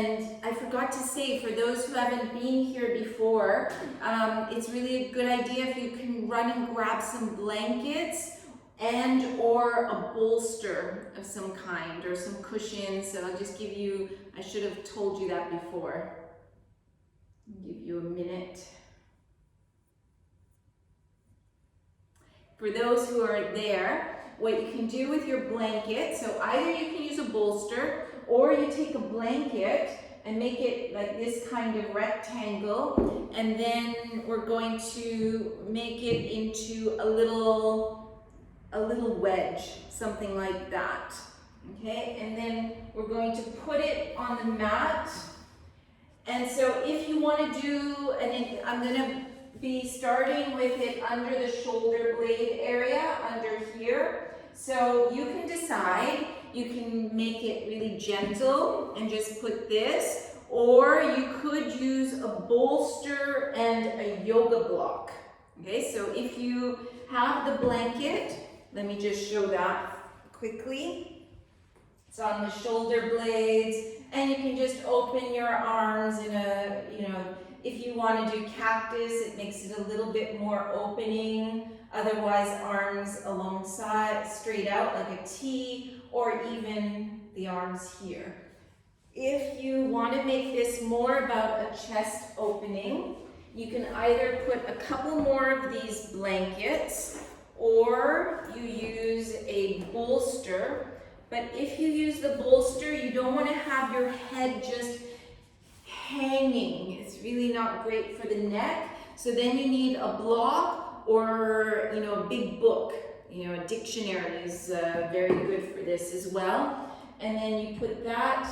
And I forgot to say, for those who haven't been here before, it's really a good idea if you can run and grab some blankets and or a bolster of some kind or some cushions. So I'll just give you, I should have told you that before. I'll give you a minute. For those who are there, what you can do with your blanket, so either you can use a bolster or you take a blanket and make it like this kind of rectangle, and then we're going to make it into a little wedge, something like that. Okay, and then we're going to put it on the mat. And so if you want to do, and I'm going to be starting with it under the shoulder blade area, under here. So you can decide, you can make it really gentle and just put this, or you could use a bolster and a yoga block. Okay, so if you have the blanket, let me just show that quickly. It's on the shoulder blades, and you can just open your arms in a, if you want to do cactus, it makes it a little bit more opening. Otherwise, arms alongside, straight out like a T, or even the arms here. If you want to make this more about a chest opening, you can either put a couple more of these blankets, or you use a bolster. But if you use the bolster, you don't want to have your head just hanging. It's really not great for the neck. So then you need a block or, a big book. A dictionary is very good for this as well. And then you put that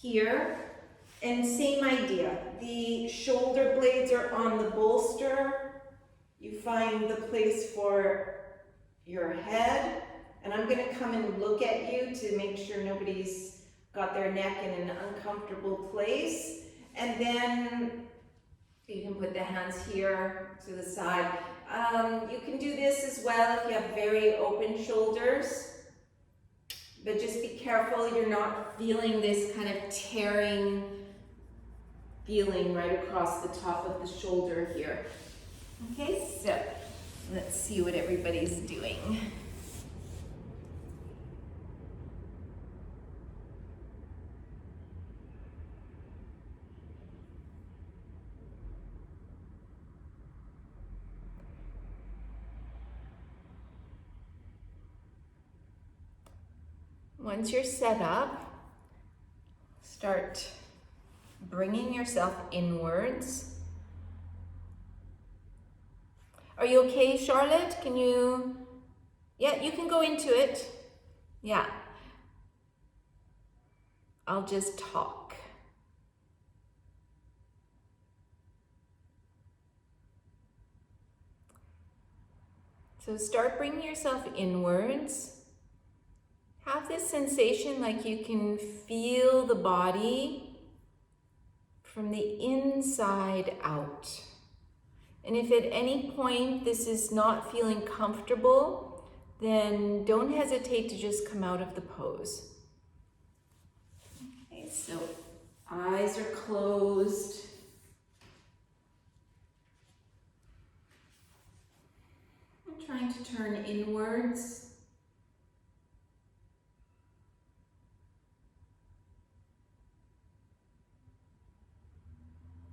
here. And same idea. The shoulder blades are on the bolster. You find the place for your head. And I'm going to come and look at you to make sure nobody's got their neck in an uncomfortable place. And then you can put the hands here to the side. You can do this as well if you have very open shoulders. But just be careful you're not feeling this kind of tearing feeling right across the top of the shoulder here. Okay, so let's see what everybody's doing. Once you're set up, start bringing yourself inwards. Are you okay, Charlotte? Yeah, you can go into it. Yeah. I'll just talk. So start bringing yourself inwards. Have this sensation like you can feel the body from the inside out. And if at any point this is not feeling comfortable, then don't hesitate to just come out of the pose. Okay, so eyes are closed. I'm trying to turn inwards.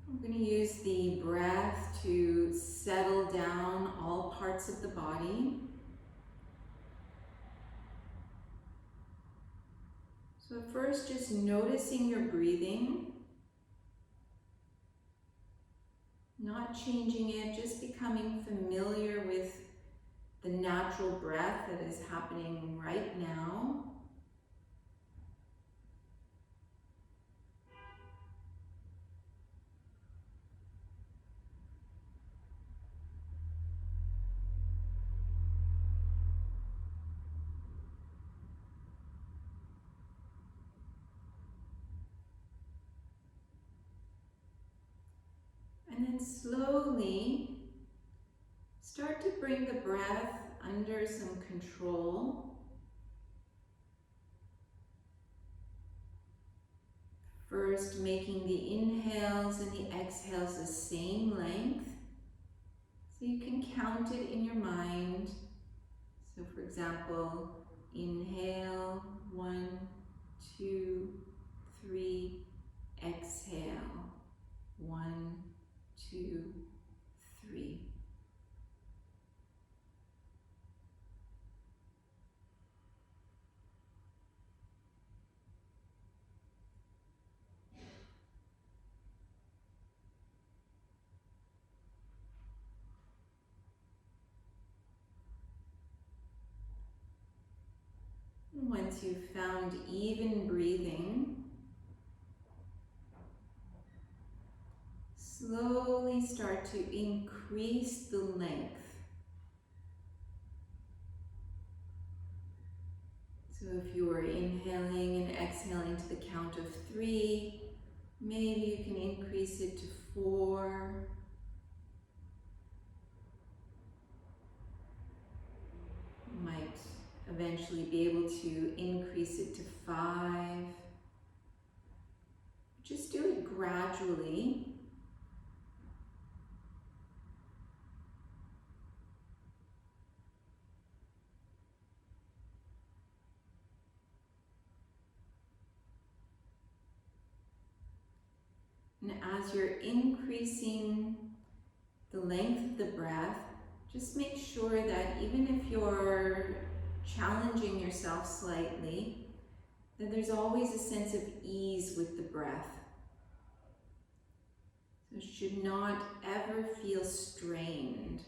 I'm going to use the breath to settle down all parts of the body. So first, just noticing your breathing, not changing it, just becoming familiar with the natural breath that is happening right now. And then slowly start to bring the breath under some control. First, making the inhales and the exhales the same length. So you can count it in your mind. So for example, inhale, 1, 2, 3, exhale, 1, 2, 3. Once you've found even breathing, slowly start to increase the length. So if you are inhaling and exhaling to the count of 3, maybe you can increase it to 4. You might eventually be able to increase it to 5. Just do it gradually. And as you're increasing the length of the breath, just make sure that even if you're challenging yourself slightly, that there's always a sense of ease with the breath. So it should not ever feel strained.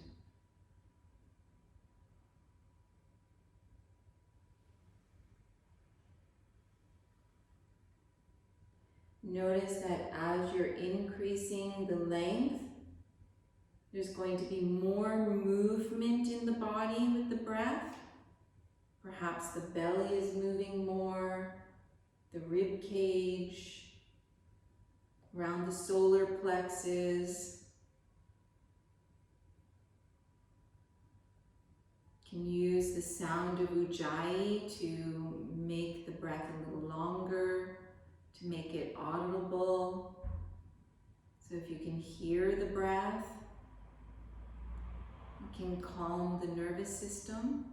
Notice that as you're increasing the length, there's going to be more movement in the body with the breath. Perhaps the belly is moving more, the rib cage, around the solar plexus. You can use the sound of Ujjayi to make the breath a little longer, to make it audible. So if you can hear the breath, you can calm the nervous system.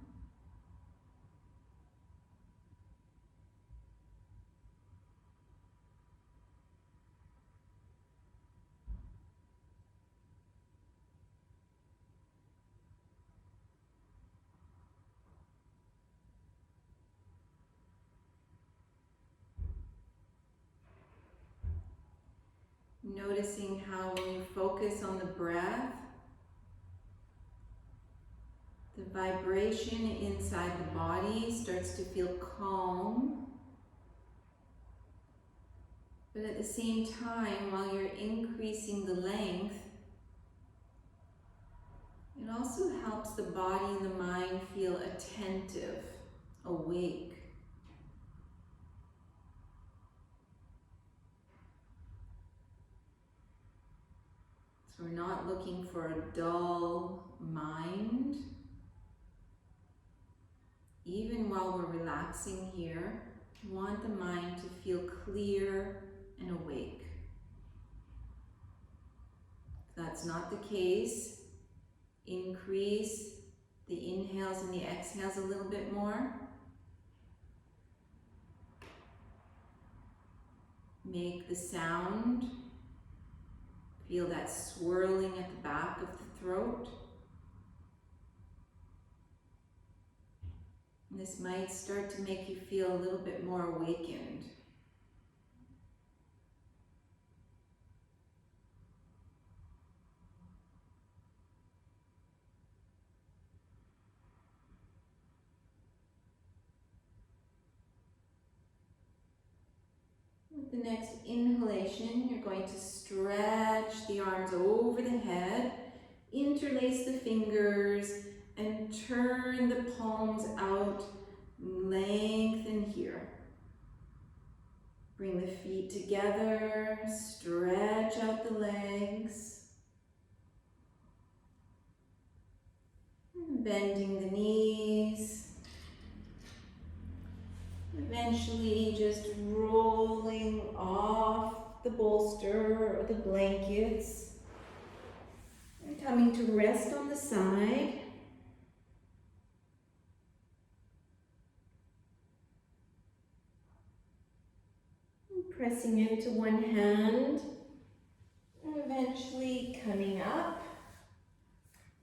Noticing how when you focus on the breath, the vibration inside the body starts to feel calm. But at the same time, while you're increasing the length, it also helps the body and the mind feel attentive, awake. So we're not looking for a dull mind. Even while we're relaxing here, we want the mind to feel clear and awake. If that's not the case, increase the inhales and the exhales a little bit more. Make the sound. Feel that swirling at the back of the throat. And this might start to make you feel a little bit more awakened. With the next inhalation, you're going to stretch the arms over the head, interlace the fingers, and turn the palms out, lengthen here. Bring the feet together, stretch out the legs. Bending the knees. Eventually just rolling off the bolster or the blankets. And coming to rest on the side. And pressing into one hand. And eventually coming up.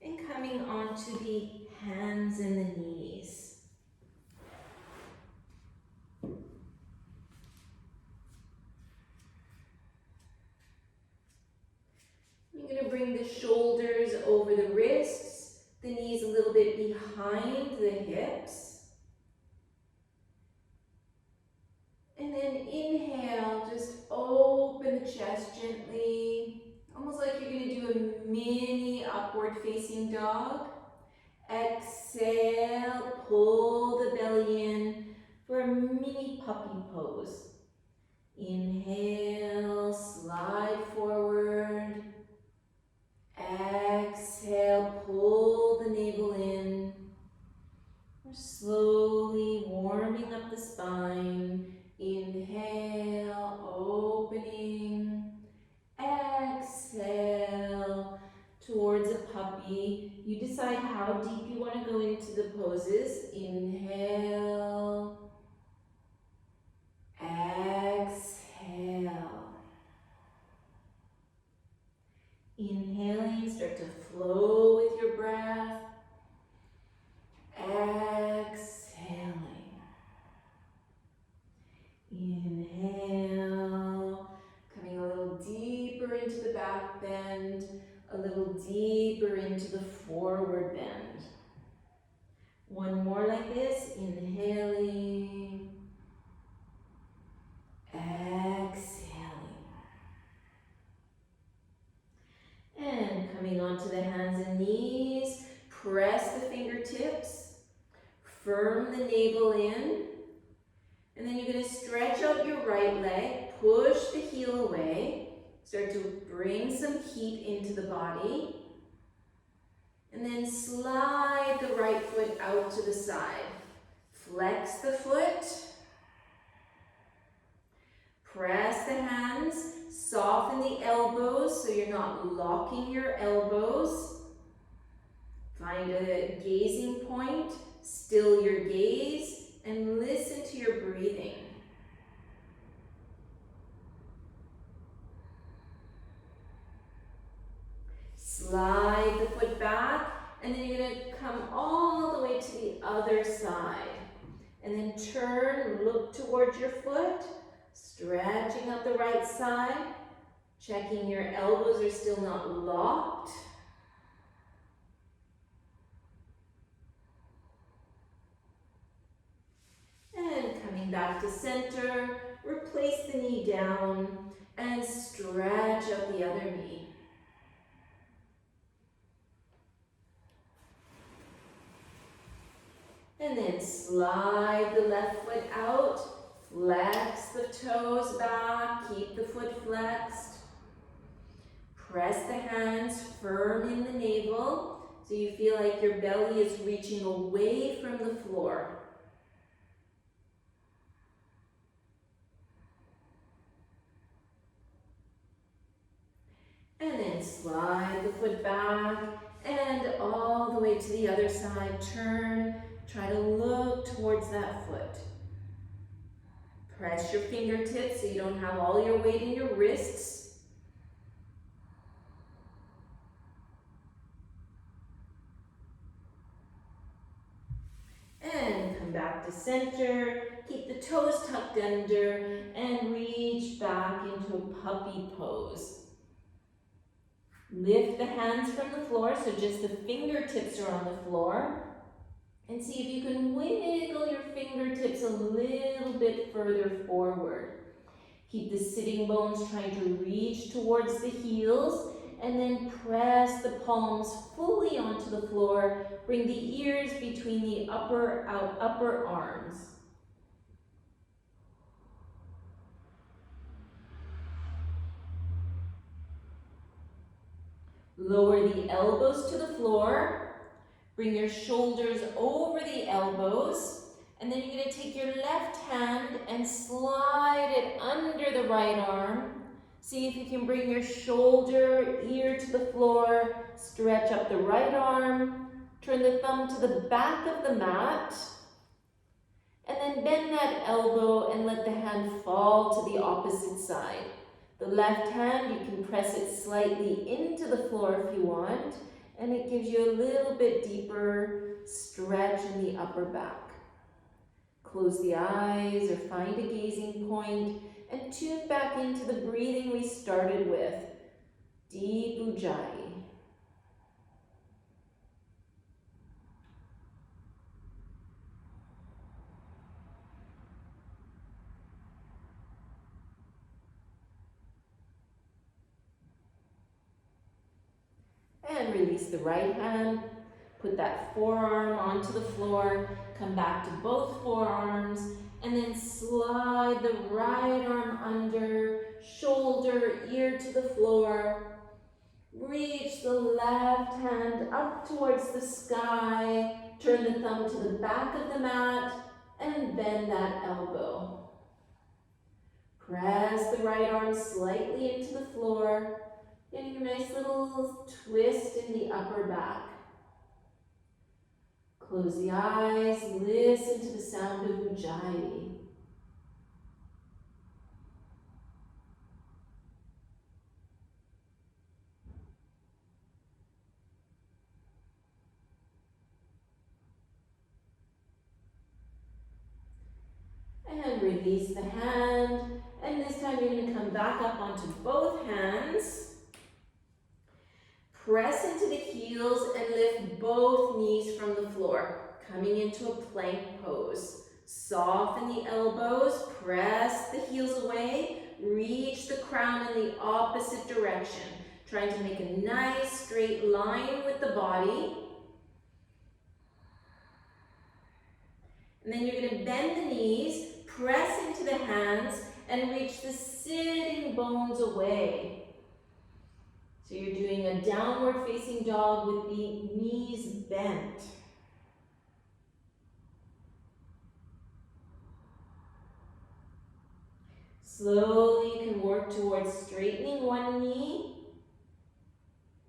And coming onto the hands and the knees. You're going to bring the shoulders over the wrists, the knees a little bit behind the hips. And then inhale, just open the chest gently, almost like you're going to do a mini upward facing dog. Exhale, pull the belly in for a mini puppy pose. Inhale, slide forward. Exhale, pull the navel in. We're slowly warming up the spine. Inhale, opening. Exhale, towards a puppy. You decide how deep you want to go into the poses. Inhale. Exhale. Inhaling, start to flow with your breath. Exhaling. Inhale, coming a little deeper into the back bend, a little deeper into the forward bend. One more like this, inhaling. Exhaling. And coming onto the hands and knees, press the fingertips, firm the navel in, and then you're going to stretch out your right leg, push the heel away, start to bring some heat into the body, and then slide the right foot out to the side. Flex the foot. Press the hands, soften the elbows so you're not locking your elbows. Find a gazing point, still your gaze, and listen to your breathing. Slide the foot back, and then you're going to come all the way to the other side. And then turn, look towards your foot. Stretching out the right side, checking your elbows are still not locked. And coming back to center, replace the knee down and stretch out the other knee. And then slide the left foot out. Flex the toes back, keep the foot flexed. Press the hands firm in the navel so you feel like your belly is reaching away from the floor. And then slide the foot back and all the way to the other side. Turn, try to look towards that foot. Press your fingertips so you don't have all your weight in your wrists. And come back to center. Keep the toes tucked under and reach back into a puppy pose. Lift the hands from the floor so just the fingertips are on the floor. And see if you can wiggle your fingertips a little bit further forward. Keep the sitting bones trying to reach towards the heels, and then press the palms fully onto the floor. Bring the ears between the upper arms. Lower the elbows to the floor. Bring your shoulders over the elbows, and then you're going to take your left hand and slide it under the right arm. See if you can bring your shoulder, ear to the floor, stretch up the right arm, turn the thumb to the back of the mat, and then bend that elbow and let the hand fall to the opposite side. The left hand, you can press it slightly into the floor if you want, and it gives you a little bit deeper stretch in the upper back. Close the eyes or find a gazing point and tune back into the breathing we started with. Deep Ujjayi. And release the right hand. Put that forearm onto the floor. Come back to both forearms. And then slide the right arm under, shoulder, ear to the floor. Reach the left hand up towards the sky. Turn the thumb to the back of the mat and bend that elbow. Press the right arm slightly into the floor, getting a nice little twist in the upper back. Close the eyes, listen to the sound of Ujjayi. And release the hand, and this time you're going to come back up onto both hands. Press into the heels and lift both knees from the floor, coming into a plank pose. Soften the elbows, press the heels away, reach the crown in the opposite direction, trying to make a nice straight line with the body. And then you're going to bend the knees, press into the hands, and reach the sitting bones away. So you're doing a downward facing dog with the knees bent. Slowly you can work towards straightening one knee,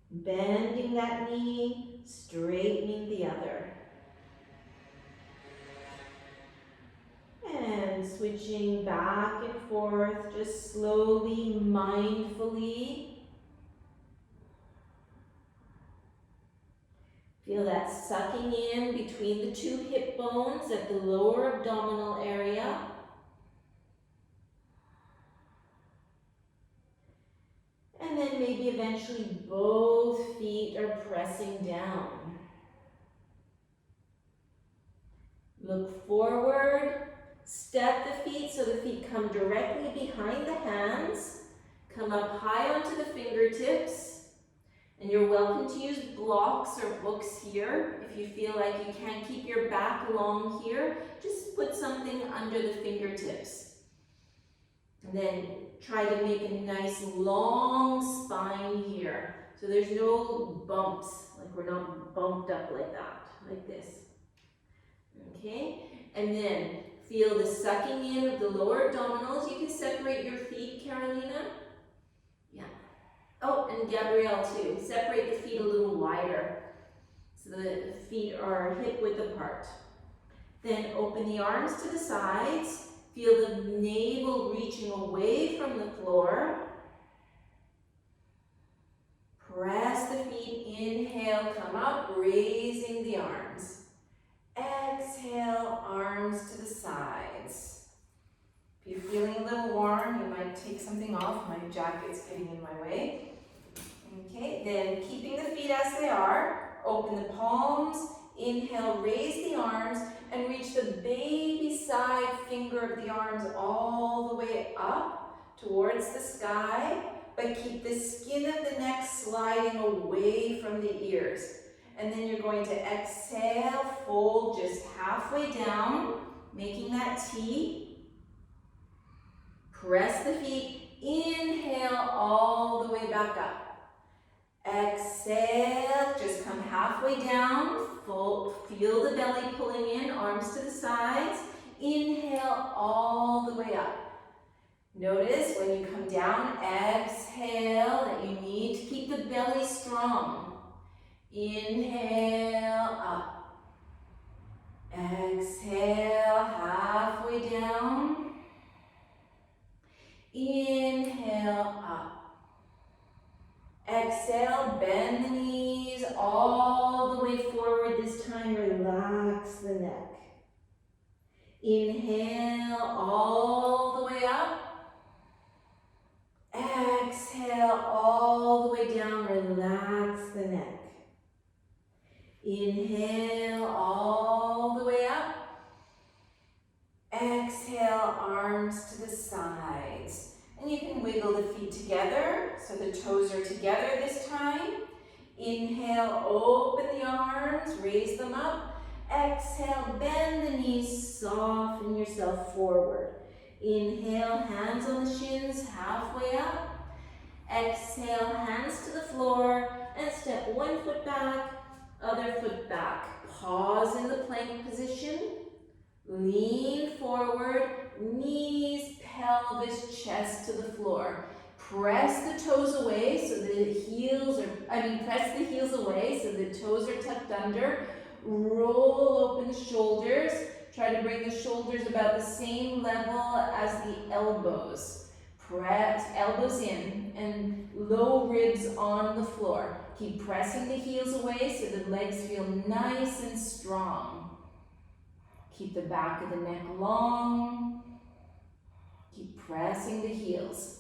bending that knee, straightening the other. And switching back and forth, just slowly, mindfully. Feel that sucking in between the two hip bones at the lower abdominal area. And then maybe eventually both feet are pressing down. Look forward, step the feet so the feet come directly behind the hands. Come up high onto the fingertips. And you're welcome to use blocks or books here. If you feel like you can't keep your back long here, just put something under the fingertips. And then try to make a nice long spine here. So there's no bumps, like we're not bumped up like that, like this. Okay, and then feel the sucking in of the lower abdominals. You can separate your feet, Carolina. Yeah. Oh, and Gabrielle too. Separate the feet a little wider so the feet are hip width apart. Then open the arms to the sides. Feel the navel reaching away from the floor. Press the feet. Inhale, come up, raising the arms. Exhale, arms to the sides. If you're feeling a little warm, you might take something off. My jacket's getting in my way. Okay, then keeping the feet as they are, open the palms, inhale, raise the arms, and reach the baby side finger of the arms all the way up towards the sky, but keep the skin of the neck sliding away from the ears. And then you're going to exhale, fold just halfway down, making that T. Press the feet, inhale all the way back up. Exhale, just come halfway down, feel the belly pulling in, arms to the sides. Inhale all the way up. Notice when you come down, exhale that you need to keep the belly strong. Inhale up. Exhale halfway down. Inhale up. Exhale, bend the knees all the way forward. This time, relax the neck. Inhale all the way up. Exhale all the way down, relax the neck. Inhale all the way up. Exhale, arms to the sides. And you can wiggle the feet together, so the toes are together this time. Inhale, open the arms, raise them up. Exhale, bend the knees, soften yourself forward. Inhale, hands on the shins, halfway up. Exhale, hands to the floor, and step one foot back, other foot back. Pause in the plank position. Lean forward, knees, pelvis, chest to the floor. Press the toes away so the heels press the heels away so the toes are tucked under. Roll open the shoulders. Try to bring the shoulders about the same level as the elbows. Press elbows in and low ribs on the floor. Keep pressing the heels away so the legs feel nice and strong. Keep the back of the neck long. Keep pressing the heels.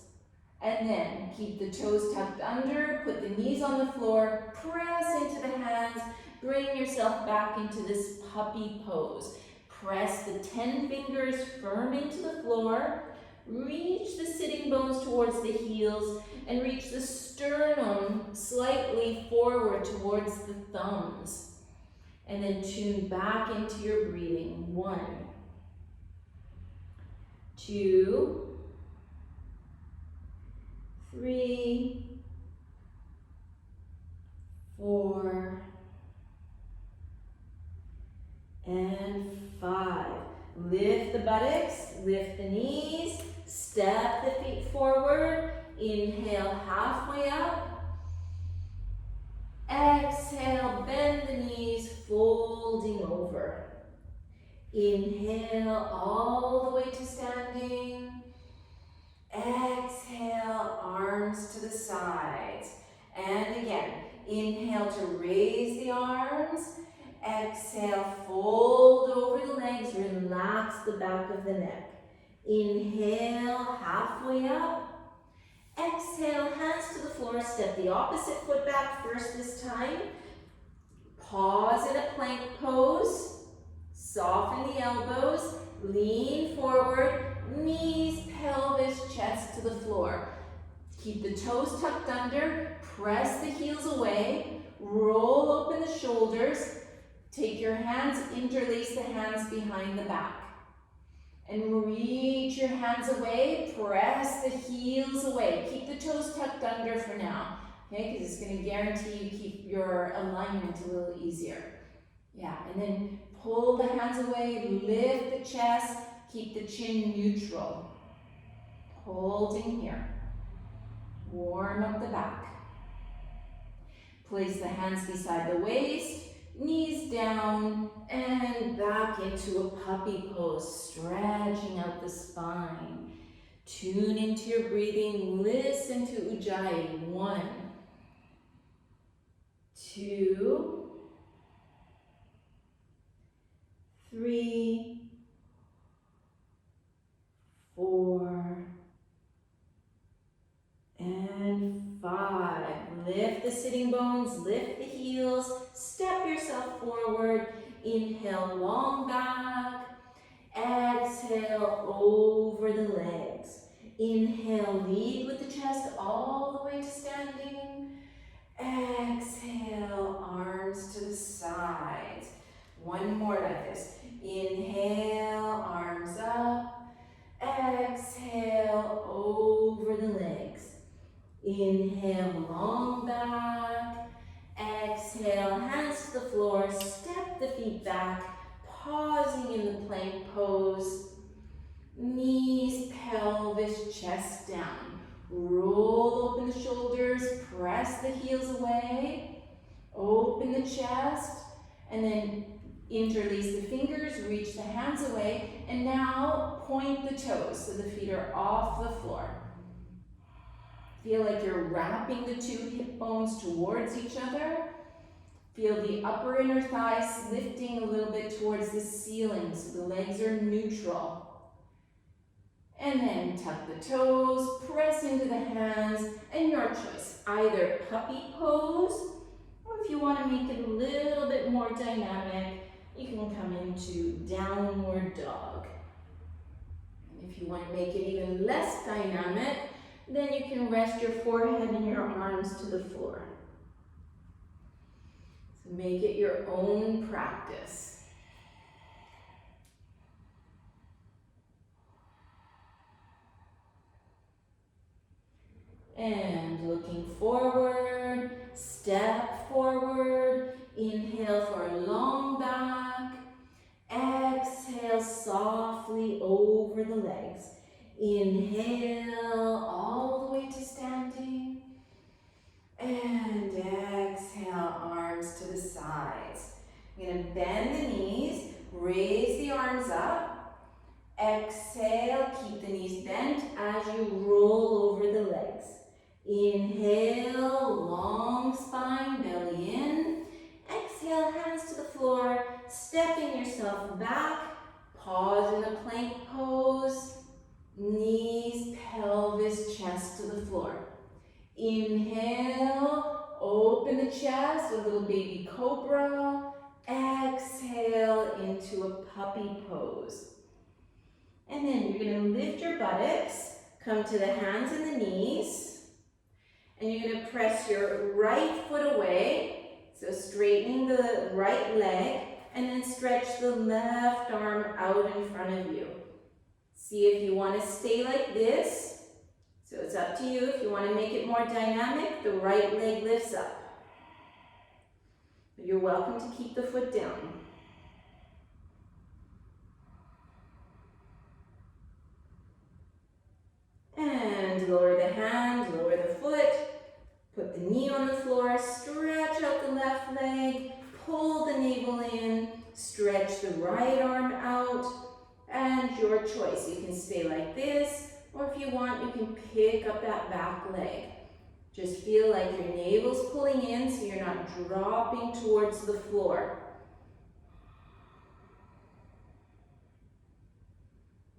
And then keep the toes tucked under, put the knees on the floor, press into the hands, bring yourself back into this puppy pose. Press the 10 fingers firm into the floor, reach the sitting bones towards the heels, and reach the sternum slightly forward towards the thumbs. And then tune back into your breathing. 1, 2, 3, 4, and 5. Lift the buttocks, lift the knees, step the feet forward. Inhale, halfway up. Exhale, bend the knees, folding over. Inhale all the way to standing. Exhale, arms to the sides. And again, inhale to raise the arms. Exhale, fold over the legs, relax the back of the neck. Inhale, halfway up. Exhale, hands to the floor, step the opposite foot back first this time. Pause in a plank pose. Soften the elbows, lean forward, knees, pelvis, chest to the floor. Keep the toes tucked under, press the heels away, roll open the shoulders. Take your hands, interlace the hands behind the back. And reach your hands away, press the heels away. Keep the toes tucked under for now, okay? Because it's going to guarantee you keep your alignment a little easier. Yeah, and then pull the hands away, lift the chest, keep the chin neutral. Holding here. Warm up the back. Place the hands beside the waist. Knees down and back into a puppy pose, stretching out the spine. Tune into your breathing, listen to Ujjayi. 1, 2, 3, 4, and 5. Lift the sitting bones, lift the heels, step yourself forward. Inhale, long back. Exhale, over the legs. Inhale, lead with the chest all the way to standing. Exhale, arms to the sides. One more like this. Inhale, arms up. Exhale, over the legs. Inhale, long back. Exhale, hands to the floor. Step the feet back, pausing in the plank pose. Knees, pelvis, chest down. Roll open the shoulders, press the heels away. Open the chest, and then interlace the fingers, reach the hands away, and now point the toes so the feet are off the floor. Feel like you're wrapping the two hip bones towards each other. Feel the upper inner thighs lifting a little bit towards the ceiling so the legs are neutral. And then tuck the toes, press into the hands, and your choice. Either puppy pose, or if you want to make it a little bit more dynamic, you can come into downward dog. And if you want to make it even less dynamic, then you can rest your forehead and your arms to the floor. So make it your own practice. And looking forward, step forward, inhale for a long back, exhale softly over the legs. Inhale all the way to standing, and exhale, arms to the sides. You're going to bend the knees, raise the arms up, exhale, keep the knees bent as you roll over the legs. Inhale, long spine, belly in. Exhale, hands to the floor, stepping yourself back. Pause in the plank pose. Knees, pelvis, chest to the floor. Inhale, open the chest, a little baby cobra. Exhale into a puppy pose. And then you're going to lift your buttocks, come to the hands and the knees. And you're going to press your right foot away, so straightening the right leg, and then stretch the left arm out in front of you. See if you want to stay like this. So it's up to you. If you want to make it more dynamic, the right leg lifts up. But you're welcome to keep the foot down. And lower the hand, lower the foot. Put the knee on the floor, stretch out the left leg, pull the navel in, stretch the right arm out, and your choice. You can stay like this, or if you want, you can pick up that back leg. Just feel like your navel's pulling in so you're not dropping towards the floor.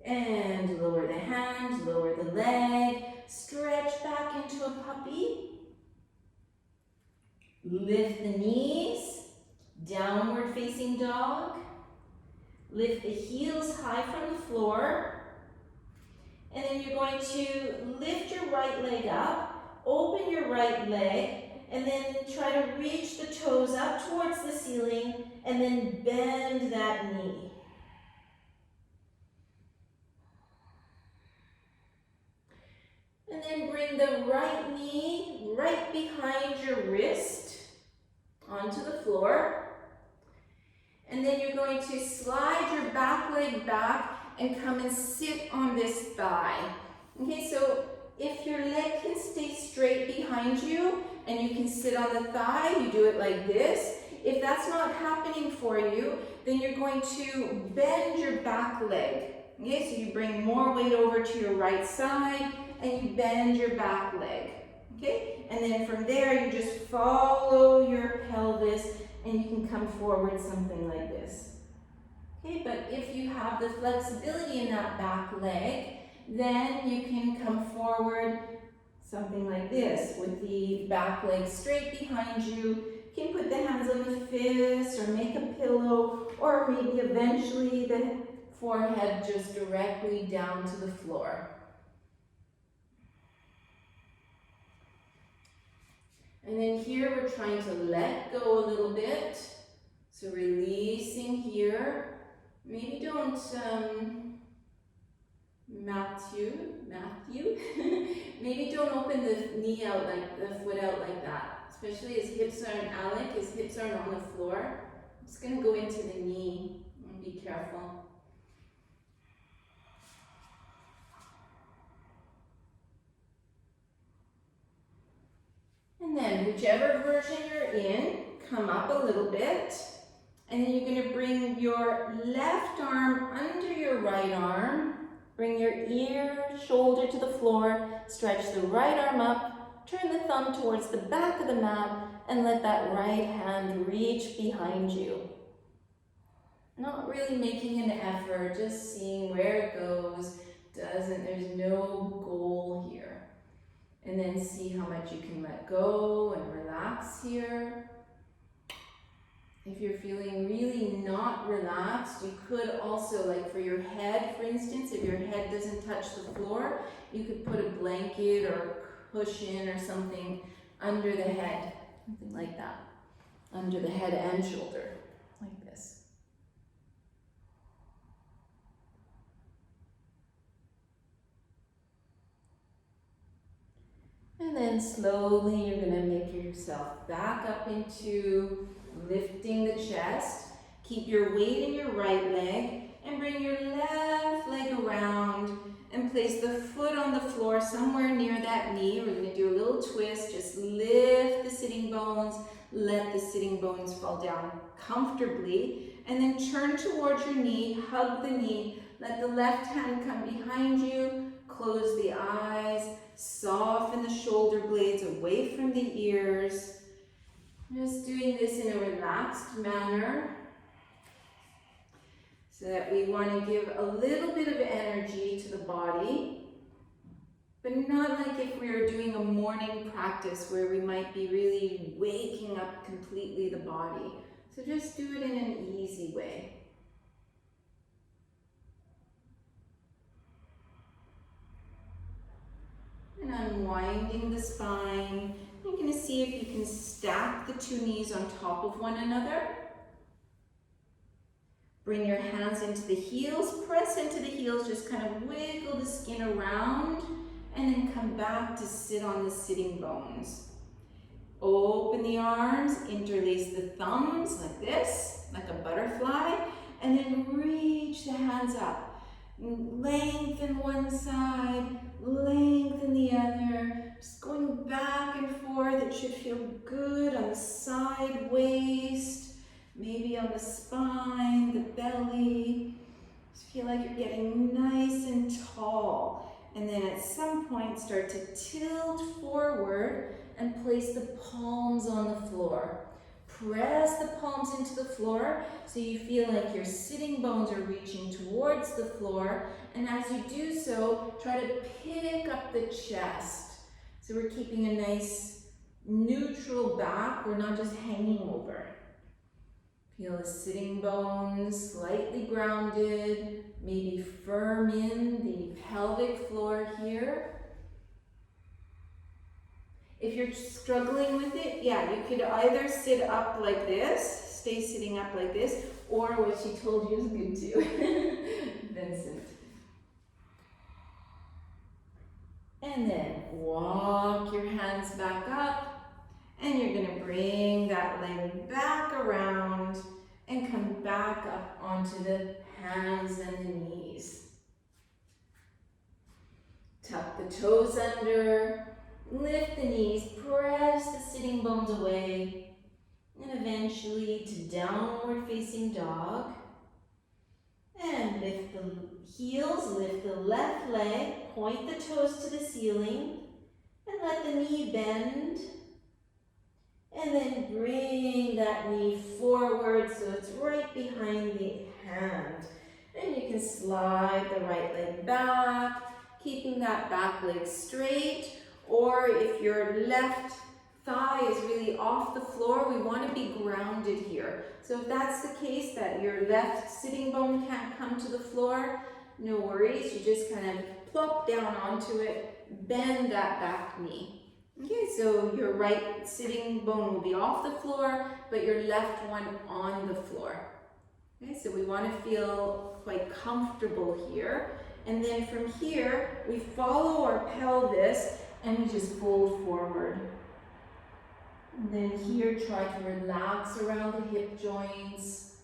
And lower the hand, lower the leg, stretch back into a puppy. Lift the knees, downward facing dog. Lift the heels high from the floor. And then you're going to lift your right leg up, open your right leg, and then try to reach the toes up towards the ceiling, and then bend that knee. And then bring the right knee right behind your wrist onto the floor. And then you're going to slide your back leg back and come and sit on this thigh. Okay, so if your leg can stay straight behind you and you can sit on the thigh, you do it like this. If that's not happening for you, then you're going to bend your back leg. Okay, so you bring more weight over to your right side and you bend your back leg. Okay, and then from there you just follow your pelvis and you can come forward something like this. Okay, but if you have the flexibility in that back leg, then you can come forward something like this with the back leg straight behind you. You can put the hands on the fist or make a pillow, or maybe eventually the forehead just directly down to the floor. And then here we're trying to let go a little bit. So releasing here. Maybe don't, Matthew, maybe don't open the knee out, like the foot out like that. Especially his hips aren't, Alec, his hips aren't on the floor. I'm just gonna go into the knee and be careful. And whichever version you're in, come up a little bit. And then you're going to bring your left arm under your right arm. Bring your shoulder to the floor. Stretch the right arm up. Turn the thumb towards the back of the mat and let that right hand reach behind you. Not really making an effort, just seeing where it goes. There's no goal here. And then see how much you can let go and relax here. If you're feeling really not relaxed, you could also, like for your head, for instance, if your head doesn't touch the floor, you could put a blanket or cushion or something under the head, something like that, under the head and shoulder, like this. And then slowly you're going to make yourself back up into lifting the chest. Keep your weight in your right leg and bring your left leg around and place the foot on the floor somewhere near that knee. We're going to do a little twist. Just lift the sitting bones. Let the sitting bones fall down comfortably. And then turn towards your knee. Hug the knee. Let the left hand come behind you. Close the eyes. Soften the shoulder blades away from the ears. Just doing this in a relaxed manner so that we want to give a little bit of energy to the body, but not like if we were doing a morning practice where we might be really waking up completely the body. So just do it in an easy way. And unwinding the spine. You're going to see if you can stack the two knees on top of one another. Bring your hands into the heels, press into the heels, just kind of wiggle the skin around, and then come back to sit on the sitting bones. Open the arms, interlace the thumbs like this, like a butterfly, and then reach the hands up. Lengthen one side, lengthen the other, just going back and forth. It should feel good on the side waist, maybe on the spine, the belly. Just feel like you're getting nice and tall. And then at some point start to tilt forward and place the palms on the floor. Press the palms into the floor so you feel like your sitting bones are reaching towards the floor. And as you do so, try to pick up the chest. So we're keeping a nice neutral back. We're not just hanging over. Feel the sitting bones slightly grounded, maybe firm in the pelvic floor here. If you're struggling with it, yeah, you could either sit up like this, stay sitting up like this, or what she told you is good too, Vincent. And then walk your hands back up, and you're going to bring that leg back around and come back up onto the hands and the knees. Tuck the toes under. Lift the knees, press the sitting bones away, and eventually to downward facing dog. And lift the heels, lift the left leg, point the toes to the ceiling, and let the knee bend. And then bring that knee forward so it's right behind the hand. And you can slide the right leg back, keeping that back leg straight. Or if your left thigh is really off the floor, we want to be grounded here. So if that's the case, that your left sitting bone can't come to the floor, no worries. You just kind of plop down onto it, bend that back knee. Okay, so your right sitting bone will be off the floor, but your left one on the floor. Okay, so we want to feel quite comfortable here. And then from here, we follow our pelvis and we just fold forward. And then here, try to relax around the hip joints.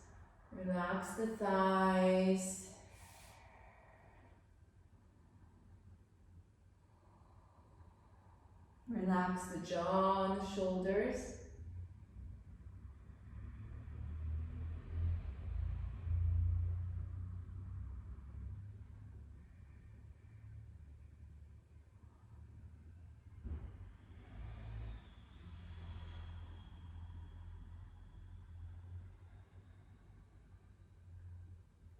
Relax the thighs. Relax the jaw and the shoulders.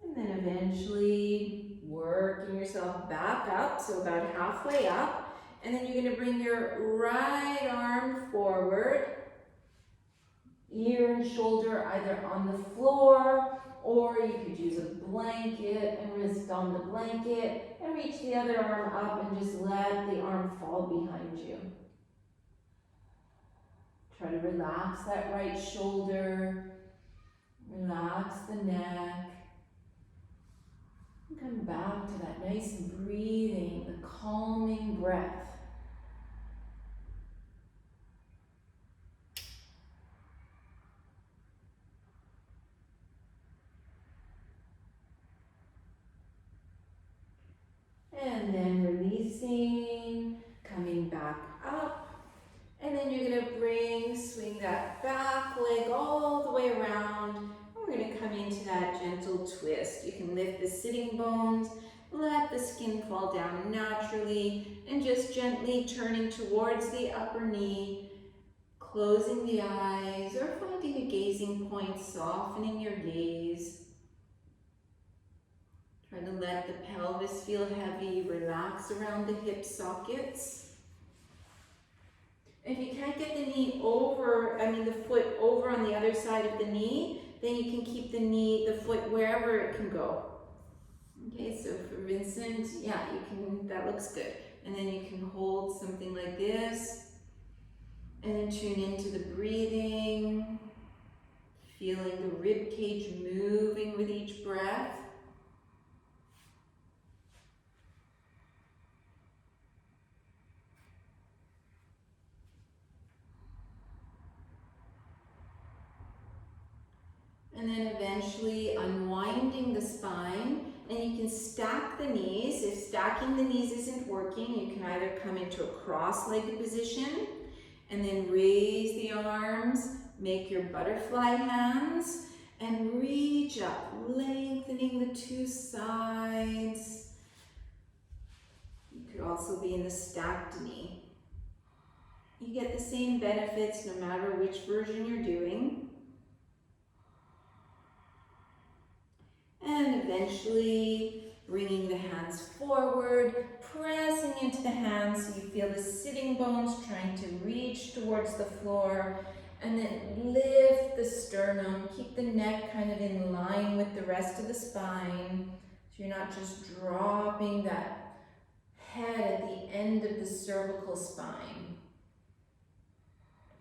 And then eventually working yourself back up, so about halfway up. And then you're going to bring your right arm forward, ear and shoulder either on the floor, or you could use a blanket and rest on the blanket and reach the other arm up and just let the arm fall behind you. Try to relax that right shoulder, relax the neck. And come back to that nice breathing, the calming breath. And then releasing, coming back up. And then you're going to swing that back leg all the way around. And we're going to come into that gentle twist. You can lift the sitting bones, let the skin fall down naturally, and just gently turning towards the upper knee, closing the eyes, or finding a gazing point, softening your gaze. Try to let the pelvis feel heavy, relax around the hip sockets. If you can't get the foot over on the other side of the knee, then you can keep the foot wherever it can go. Okay, so for Vincent, yeah, that looks good. And then you can hold something like this, and then tune into the breathing, feeling the rib cage moving with each breath. And then eventually unwinding the spine, and you can stack the knees. If stacking the knees isn't working, you can either come into a cross-legged position and then raise the arms, make your butterfly hands, and reach up, lengthening the two sides. You could also be in the stacked knee. You get the same benefits no matter which version you're doing. And eventually bringing the hands forward, pressing into the hands so you feel the sitting bones trying to reach towards the floor, and then lift the sternum, keep the neck kind of in line with the rest of the spine, so you're not just dropping that head at the end of the cervical spine.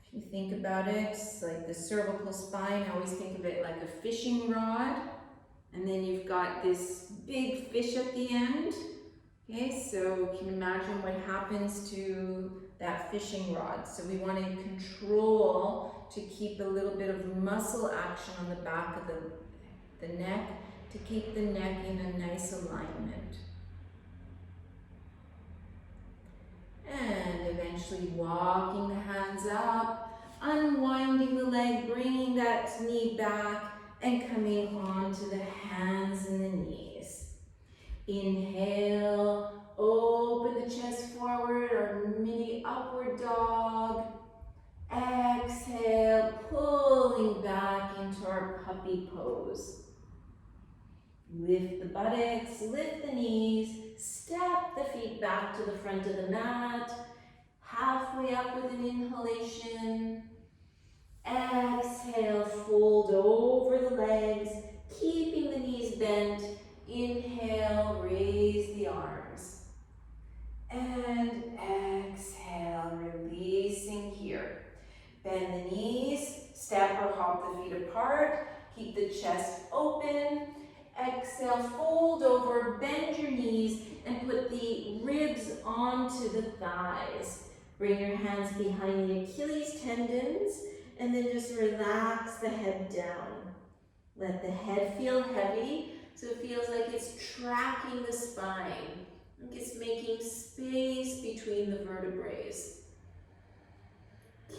If you think about it, it's like the cervical spine, I always think of it like a fishing rod. And then you've got this big fish at the end. Okay, so you can imagine what happens to that fishing rod. So we want to control to keep a little bit of muscle action on the back of the neck to keep the neck in a nice alignment. And eventually walking the hands up, unwinding the leg, bringing that knee back, and coming onto the hands and the knees. Inhale, open the chest forward, or mini upward dog. Exhale, pulling back into our puppy pose. Lift the buttocks, lift the knees, step the feet back to the front of the mat. Halfway up with an inhalation. Exhale, fold over the legs, keeping the knees bent. Inhale, raise the arms. And exhale, releasing here. Bend the knees, step or hop the feet apart, keep the chest open. Exhale, fold over, bend your knees, and put the ribs onto the thighs. Bring your hands behind the Achilles tendons, and then just relax the head down. Let the head feel heavy, so it feels like it's tracking the spine. Like it's making space between the vertebrae.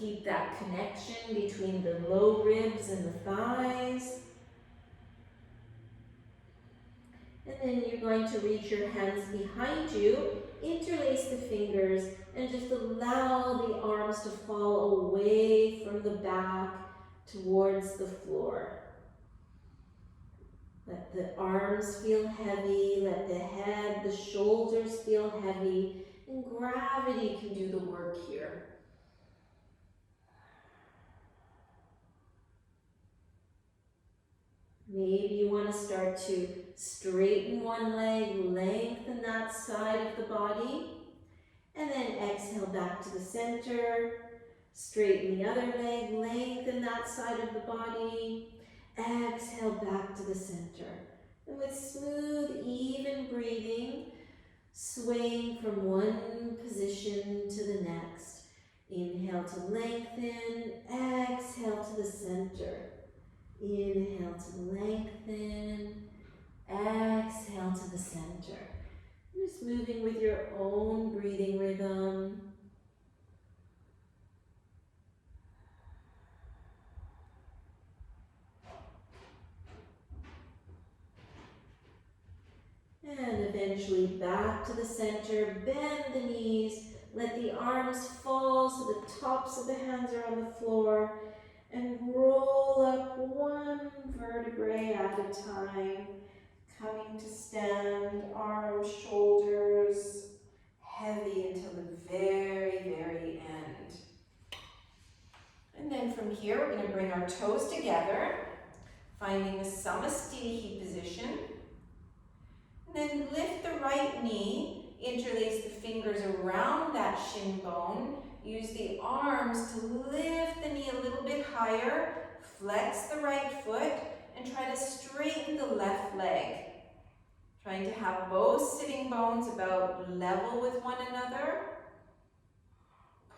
keep that connection between the low ribs and the thighs. And then you're going to reach your hands behind you, interlace the fingers, and just allow the arms to fall away from the back towards the floor. Let the arms feel heavy, let the head, the shoulders feel heavy, and gravity can do the work here. Maybe you want to start to straighten one leg, lengthen that side of the body, and then exhale back to the center. Straighten the other leg, lengthen that side of the body. Exhale back to the center. And with smooth, even breathing, swaying from one position to the next. Inhale to lengthen, exhale to the center. Inhale to lengthen, exhale to the center. Just moving with your own breathing rhythm. And eventually back to the center, bend the knees, let the arms fall so the tops of the hands are on the floor, and roll up one vertebrae at a time, coming to stand, arms, shoulders, heavy until the very, very end. And then from here, we're going to bring our toes together, finding a Samasthiti position. And then lift the right knee, interlace the fingers around that shin bone. Use the arms to lift the knee a little bit higher, flex the right foot, and try to straighten the left leg. Trying to have both sitting bones about level with one another.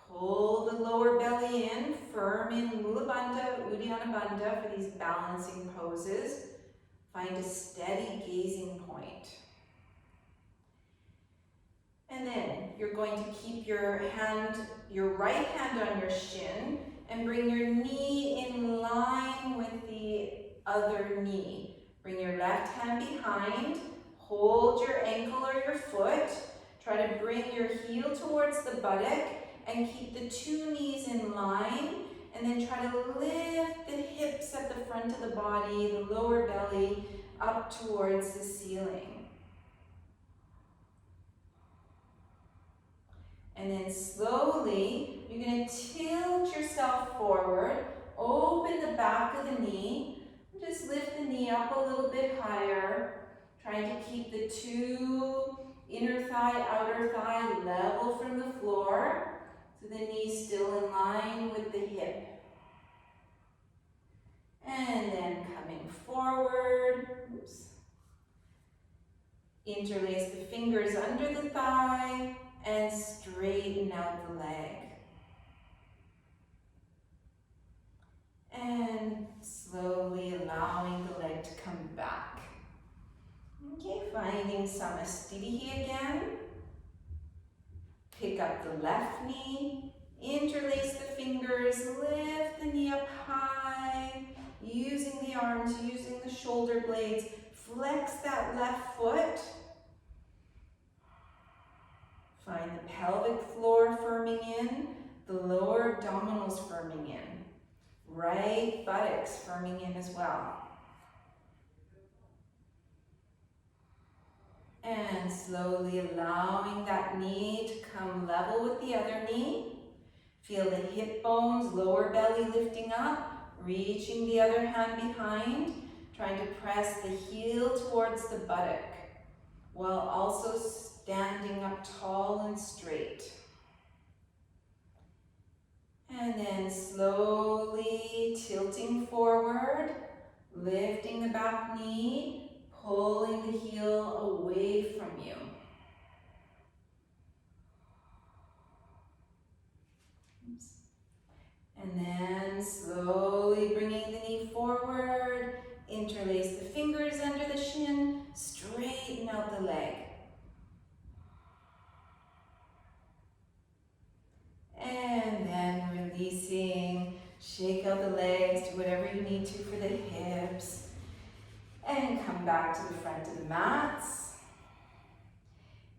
Pull the lower belly in, firm in Mula Bandha, Uddiyana Bandha for these balancing poses. Find a steady gazing point. And then you're going to keep your right hand on your shin and bring your knee in line with the other knee. Bring your left hand behind, hold your ankle or your foot. Try to bring your heel towards the buttock and keep the two knees in line. And then try to lift the hips at the front of the body, the lower belly, up towards the ceiling. And then slowly, you're going to tilt yourself forward, open the back of the knee, and just lift the knee up a little bit higher, trying to keep the two inner thigh, outer thigh level from the floor, so the knee's still in line with the hip. And then coming forward, interlace the fingers under the thigh, and straighten out the leg. And slowly allowing the leg to come back. Okay, finding Samasthiti again. Pick up the left knee, interlace the fingers, lift the knee up high, using the arms, using the shoulder blades. Flex that left foot. Find the pelvic floor firming in, the lower abdominals firming in, right buttocks firming in as well. And slowly allowing that knee to come level with the other knee. Feel the hip bones, lower belly lifting up, reaching the other hand behind, trying to press the heel towards the buttock, while also standing up tall and straight. And then slowly tilting forward, lifting the back knee, pulling the heel away from you. And then slowly bringing the knee forward, interlace the fingers under the shin, straighten out the leg. And then Releasing, shake out the legs, do whatever you need to for the hips. And come back to the front of the mats.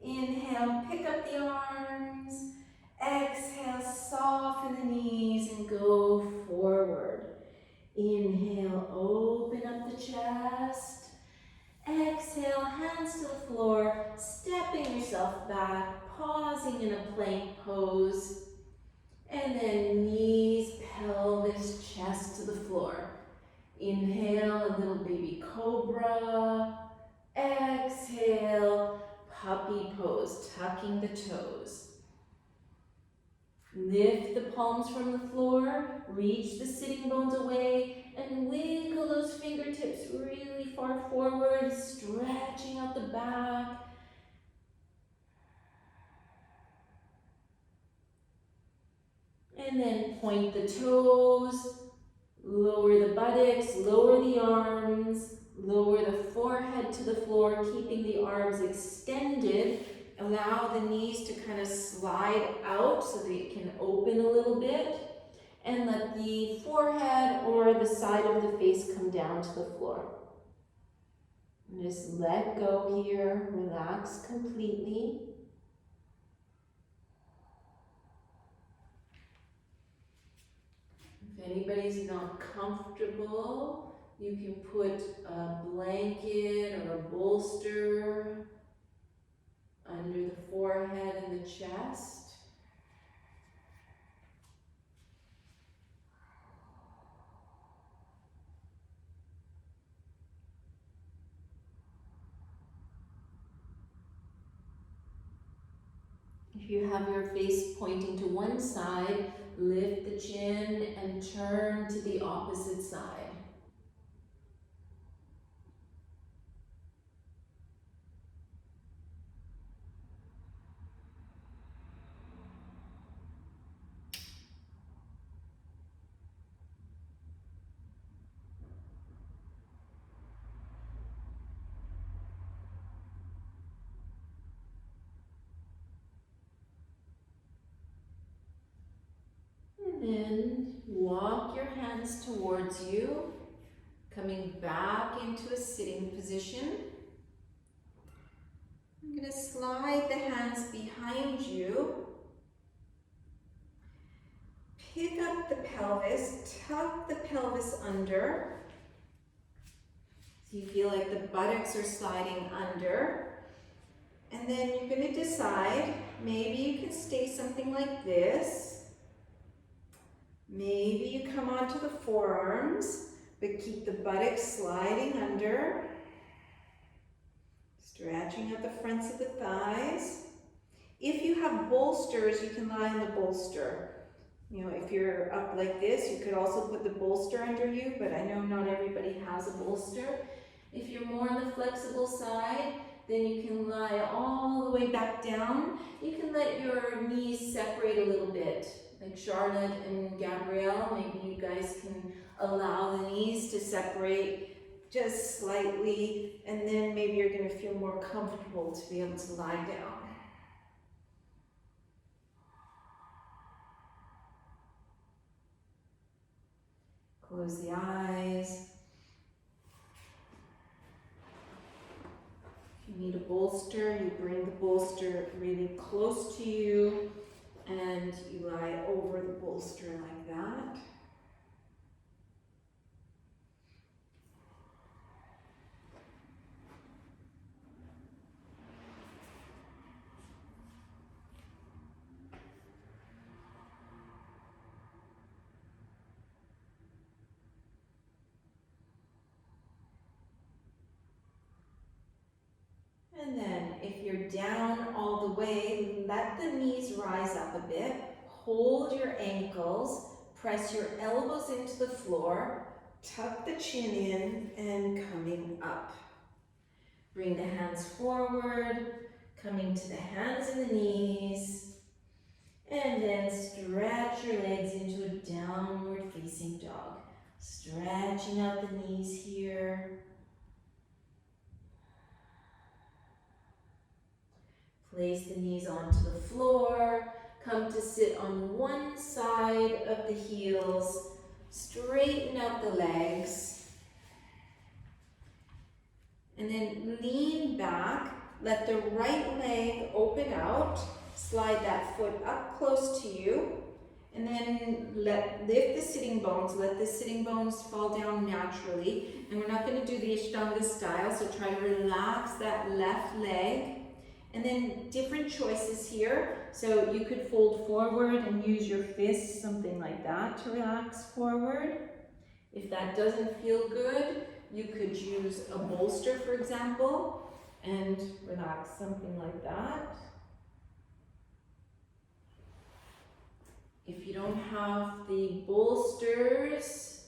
Inhale, pick up the arms. Exhale, soften the knees and go forward. Inhale, open up the chest. Exhale, hands to the floor, stepping yourself back, pausing in a plank pose. And then knees, pelvis, chest to the floor. Inhale, a little baby cobra. Exhale, puppy pose, tucking the toes. Lift the palms from the floor, reach the sitting bones away, and wiggle those fingertips really far forward, stretching out the back. And then point the toes, lower the buttocks, lower the arms, lower the forehead to the floor, keeping the arms extended. Allow the knees to kind of slide out so that it can open a little bit. And let the forehead or the side of the face come down to the floor. And just let go here, relax completely. If anybody's not comfortable, you can put a blanket or a bolster under the forehead and the chest. If you have your face pointing to one side, lift the chin and turn to the opposite side. Then walk your hands towards you, coming back into a sitting position. I'm going to slide the hands behind you. Pick up the pelvis, tuck the pelvis under. So you feel like the buttocks are sliding under. And then you're going to decide, maybe you can stay something like this. Maybe you come onto the forearms, but keep the buttocks sliding under. Stretching out the fronts of the thighs. If you have bolsters, you can lie on the bolster. You know, if you're up like this, you could also put the bolster under you, but I know not everybody has a bolster. If you're more on the flexible side, then you can lie all the way back down. You can let your knees separate a little bit. Like Charlotte and Gabrielle, maybe you guys can allow the knees to separate just slightly, and then maybe you're going to feel more comfortable to be able to lie down. Close the eyes. If you need a bolster, you bring the bolster really close to you and you lie over the bolster like that. And then if you're down all the way, let the knees rise up a bit. Hold your ankles, press your elbows into the floor, tuck the chin in and coming up. Bring the hands forward, coming to the hands and the knees. And then stretch your legs into a downward facing dog. Stretching out the knees here. Place the knees onto the floor, come to sit on one side of the heels. Straighten out the legs. And then lean back. Let the right leg open out. Slide that foot up close to you. And then lift the sitting bones. Let the sitting bones fall down naturally. And we're not going to do the Ashtanga style, so try to relax that left leg. And then different choices here. So you could fold forward and use your fists, something like that, to relax forward. If that doesn't feel good, you could use a bolster, for example, and relax something like that. If you don't have the bolsters,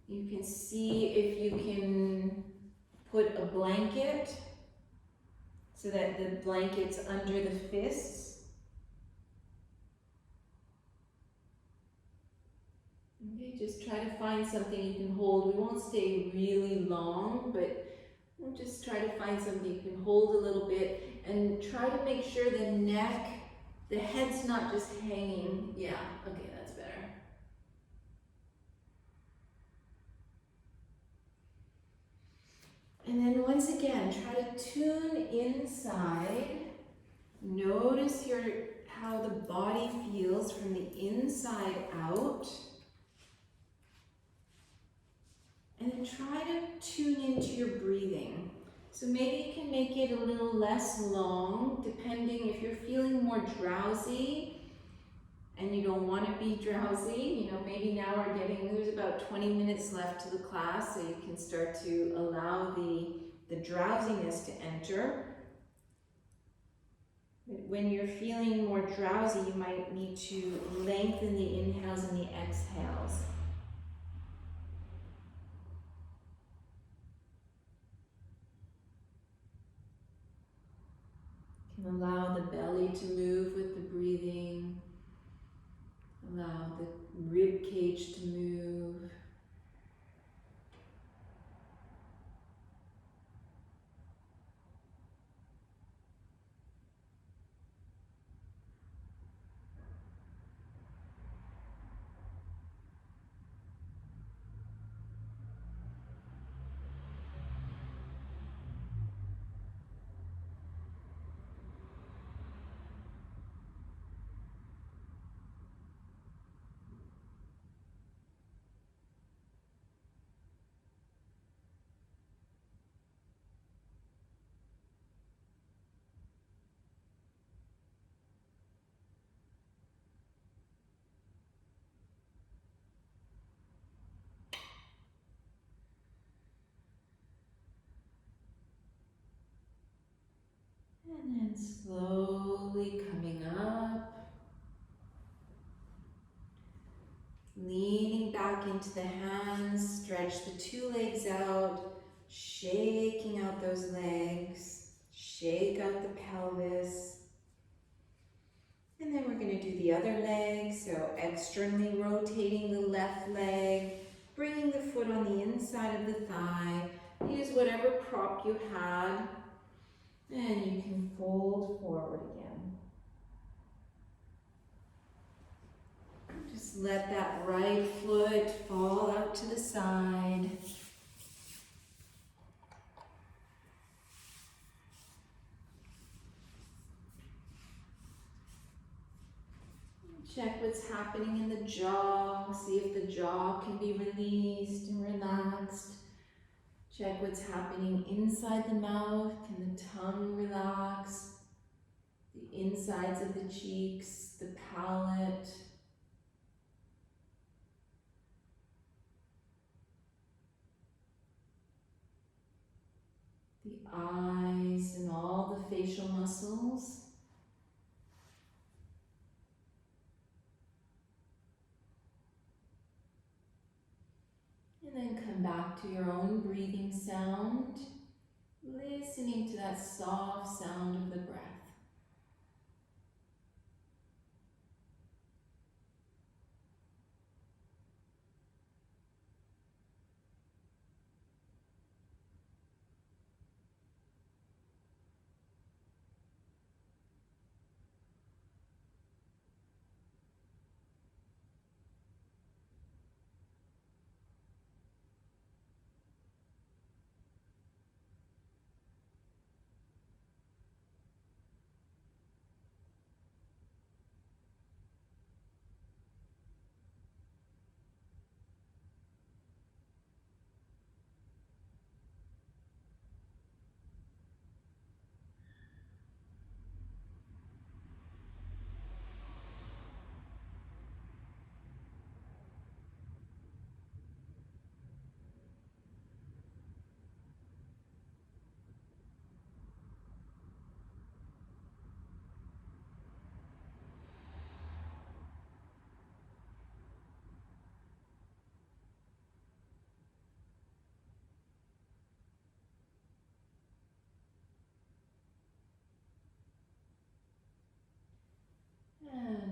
you can see if you can put a blanket so that the blanket's under the fists. Okay, just try to find something you can hold. We won't stay really long, but we'll just try to find something you can hold a little bit and try to make sure the neck, the head's not just hanging. Yeah, okay, that's better. And then once again, try to tune inside. Notice how the body feels from the inside out. And then try to tune into your breathing. So maybe you can make it a little less long, depending if you're feeling more drowsy and you don't want to be drowsy. You know, maybe now there's about 20 minutes left to the class, so you can start to allow the drowsiness to enter. When you're feeling more drowsy, you might need to lengthen the inhales and the exhales. And allow the belly to move with the breathing. Allow the rib cage to move. And then slowly coming up, leaning back into the hands, stretch the two legs out, shaking out those legs, shake out the pelvis. And then we're going to do the other leg, so externally rotating the left leg, bringing the foot on the inside of the thigh. Use whatever prop you had. And you can fold forward again. Just let that right foot fall out to the side. Check what's happening in the jaw. See if the jaw can be released and relaxed. Check what's happening inside the mouth. Can the tongue relax? The insides of the cheeks, the palate. The eyes and all the facial muscles. And then come back to your own breathing sound, listening to that soft sound of the breath.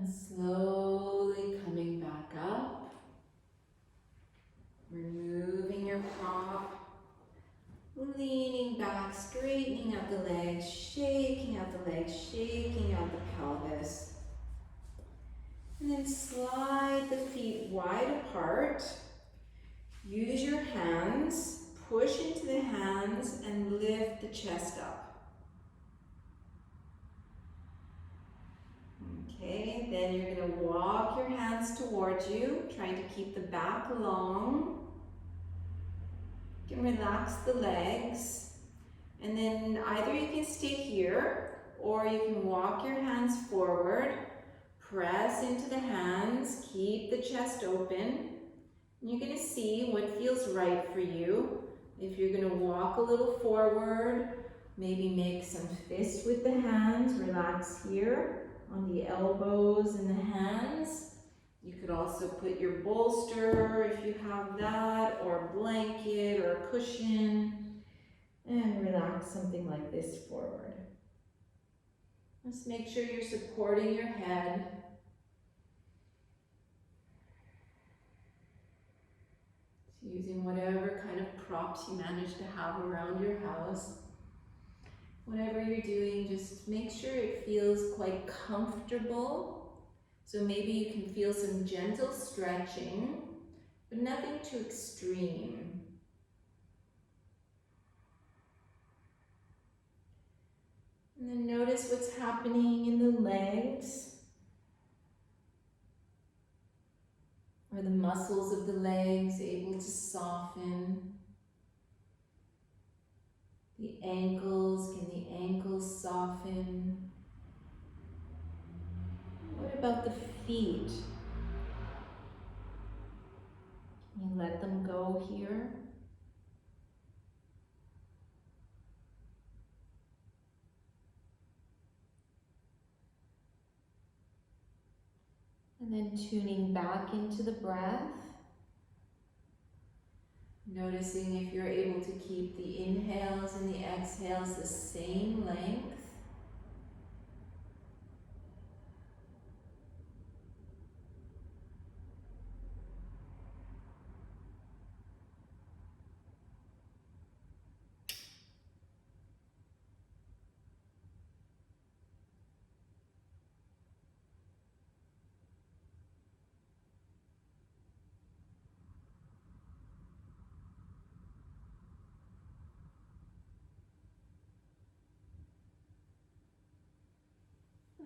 And slowly coming back up. Removing your prop. Leaning back, straightening out the legs, shaking out the legs, shaking out the pelvis. And then slide the feet wide apart. Use your hands, push into the hands and lift the chest up. Okay, then you're going to walk your hands towards you, trying to keep the back long. You can relax the legs. And then either you can stay here or you can walk your hands forward, press into the hands, keep the chest open. You're going to see what feels right for you. If you're going to walk a little forward, maybe make some fists with the hands, relax here on the elbows and the hands. You could also put your bolster if you have that, or a blanket or a cushion. And relax something like this forward. Just make sure you're supporting your head. Using whatever kind of props you manage to have around your house. Whatever you're doing, just make sure it feels quite comfortable. So maybe you can feel some gentle stretching, but nothing too extreme. And then notice what's happening in the legs. Are the muscles of the legs able to soften? The ankles, can the ankles soften? What about the feet? Can you let them go here? And then tuning back into the breath. Noticing if you're able to keep the inhales and the exhales the same length.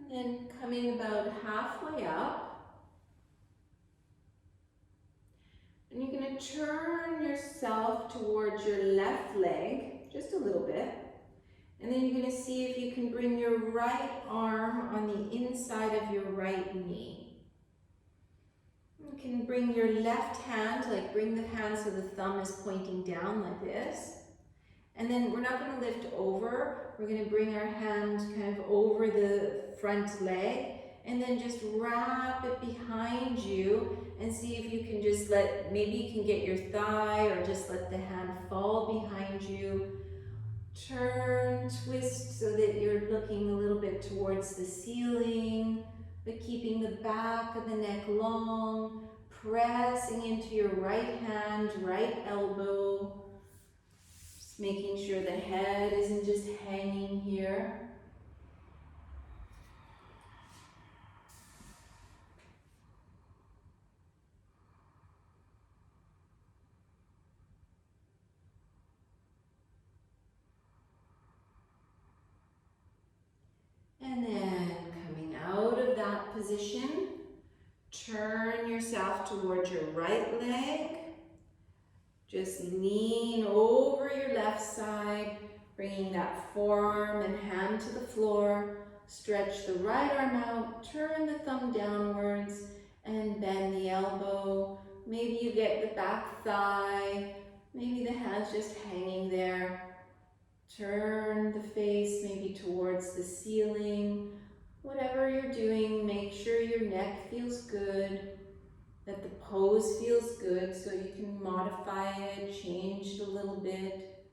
And then coming about halfway up, and you're going to turn yourself towards your left leg, just a little bit. And then you're going to see if you can bring your right arm on the inside of your right knee. You can bring your left hand, like bring the hand so the thumb is pointing down like this. And then we're not going to lift over. We're going to bring our hand kind of over the front leg and then just wrap it behind you and see if you can just maybe you can get your thigh or just let the hand fall behind you. Turn, twist so that you're looking a little bit towards the ceiling, but keeping the back of the neck long, pressing into your right hand, right elbow. Making sure the head isn't just hanging here. And then coming out of that position, turn yourself towards your right leg. Just lean over your left side, bringing that forearm and hand to the floor. Stretch the right arm out, turn the thumb downwards, and bend the elbow. Maybe you get the back thigh, maybe the hand's just hanging there. Turn the face maybe towards the ceiling. Whatever you're doing, make sure your neck feels good. That the pose feels good, so you can modify it, change it a little bit.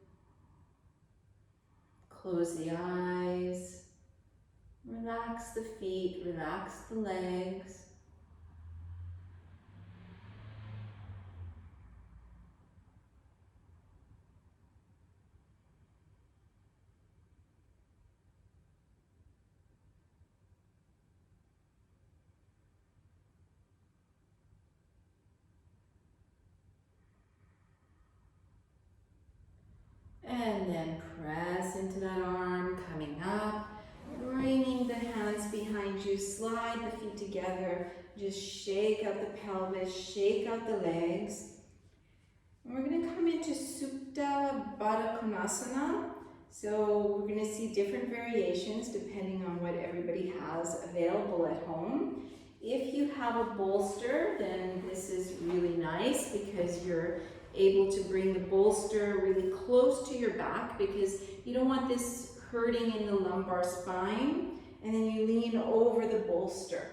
Close the eyes. Relax the feet, relax the legs. And then press into that arm, coming up, bringing the hands behind you, slide the feet together, just shake out the pelvis, shake out the legs. And we're going to come into Supta Baddha Konasana. So we're going to see different variations depending on what everybody has available at home. If you have a bolster, then this is really nice because you're able to bring the bolster really close to your back because you don't want this hurting in the lumbar spine, and then you lean over the bolster.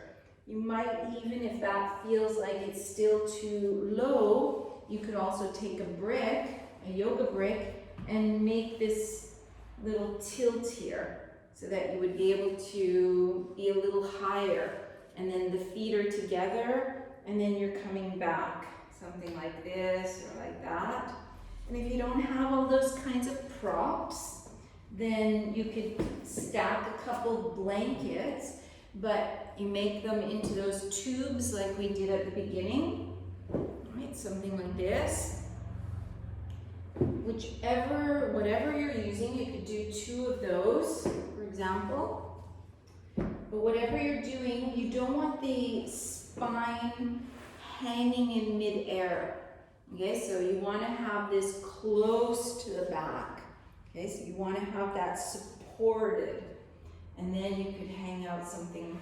You might even, if that feels like it's still too low, you could also take a brick, a yoga brick, and make this little tilt here so that you would be able to be a little higher, and then the feet are together and then you're coming back. Something like this or like that. And if you don't have all those kinds of props, then you could stack a couple blankets, but you make them into those tubes like we did at the beginning. Right, something like this. Whatever you're using, you could do 2 of those, for example. But whatever you're doing, you don't want the spine hanging in mid-air. Okay, so you want to have this close to the back. Okay, so you want to have that supported. And then you could hang out something,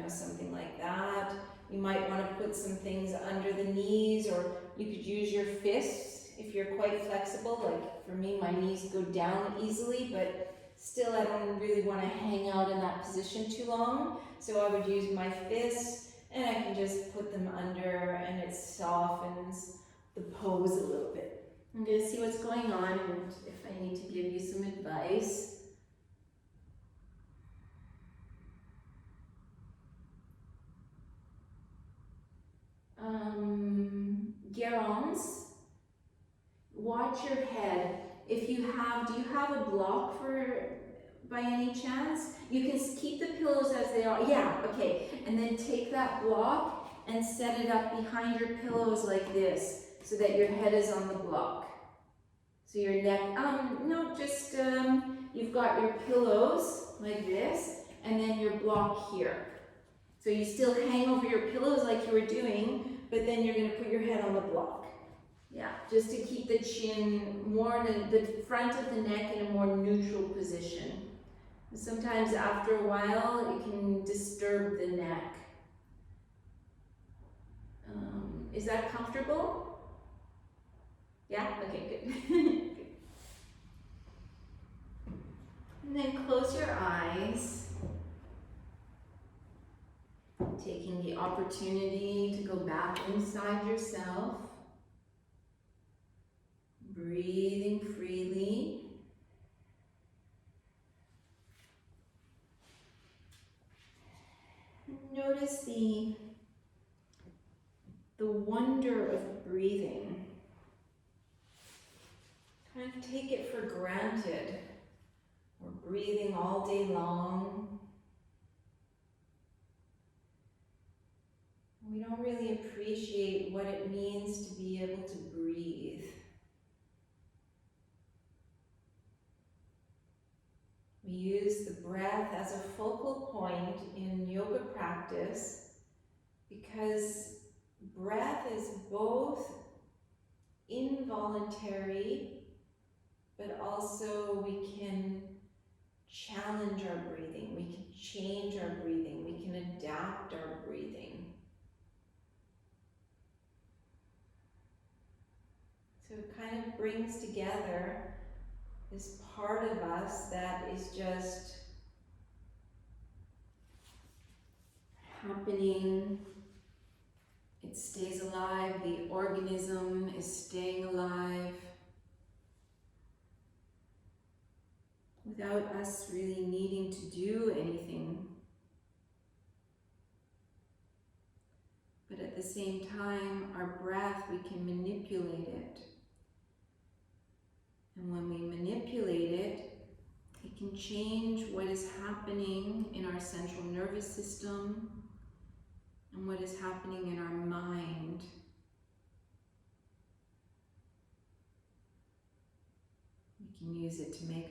something like that. You might want to put some things under the knees, or you could use your fists if you're quite flexible. Like for me, my knees go down easily, but still I don't really want to hang out in that position too long. So I would use my fists, and I can just put them under, and it softens the pose a little bit. I'm going to see what's going on and if I need to give you some advice. Gerald, watch your head. Do you have a block by any chance? You can keep the pillows as they are. Yeah, okay. And then take that block and set it up behind your pillows like this so that your head is on the block. So your neck, you've got your pillows like this and then your block here. So you still hang over your pillows like you were doing, but then you're going to put your head on the block. Yeah, just to keep the chin more in the front of the neck in a more neutral position. Sometimes after a while, it can disturb the neck. Is that comfortable? Yeah? Okay, good. Good. And then close your eyes. Taking the opportunity to go back inside yourself. Breathing freely. Notice the wonder of breathing. Kind of take it for granted. We're breathing all day long. We don't really appreciate what it means to be able to breathe. We use the breath as a focal point in yoga practice because breath is both involuntary, but also we can challenge our breathing, we can change our breathing, we can adapt our breathing. So it kind of brings together this part of us that is just happening. It stays alive, the organism is staying alive. without us really needing to do anything. But at the same time, our breath, we can manipulate it. And when we manipulate it, it can change what is happening in our central nervous system and what is happening in our mind. We can use it to make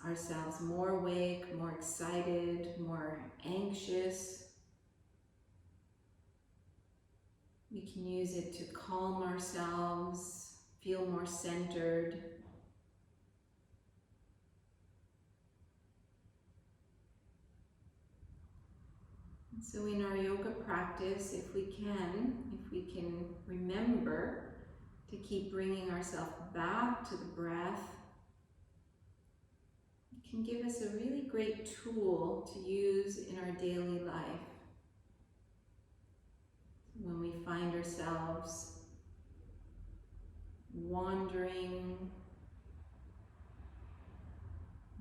ourselves more awake, more excited, more anxious. We can use it to calm ourselves, feel more centered. And so in our yoga practice, if we can remember to keep bringing ourselves back to the breath, it can give us a really great tool to use in our daily life. When we find ourselves wandering,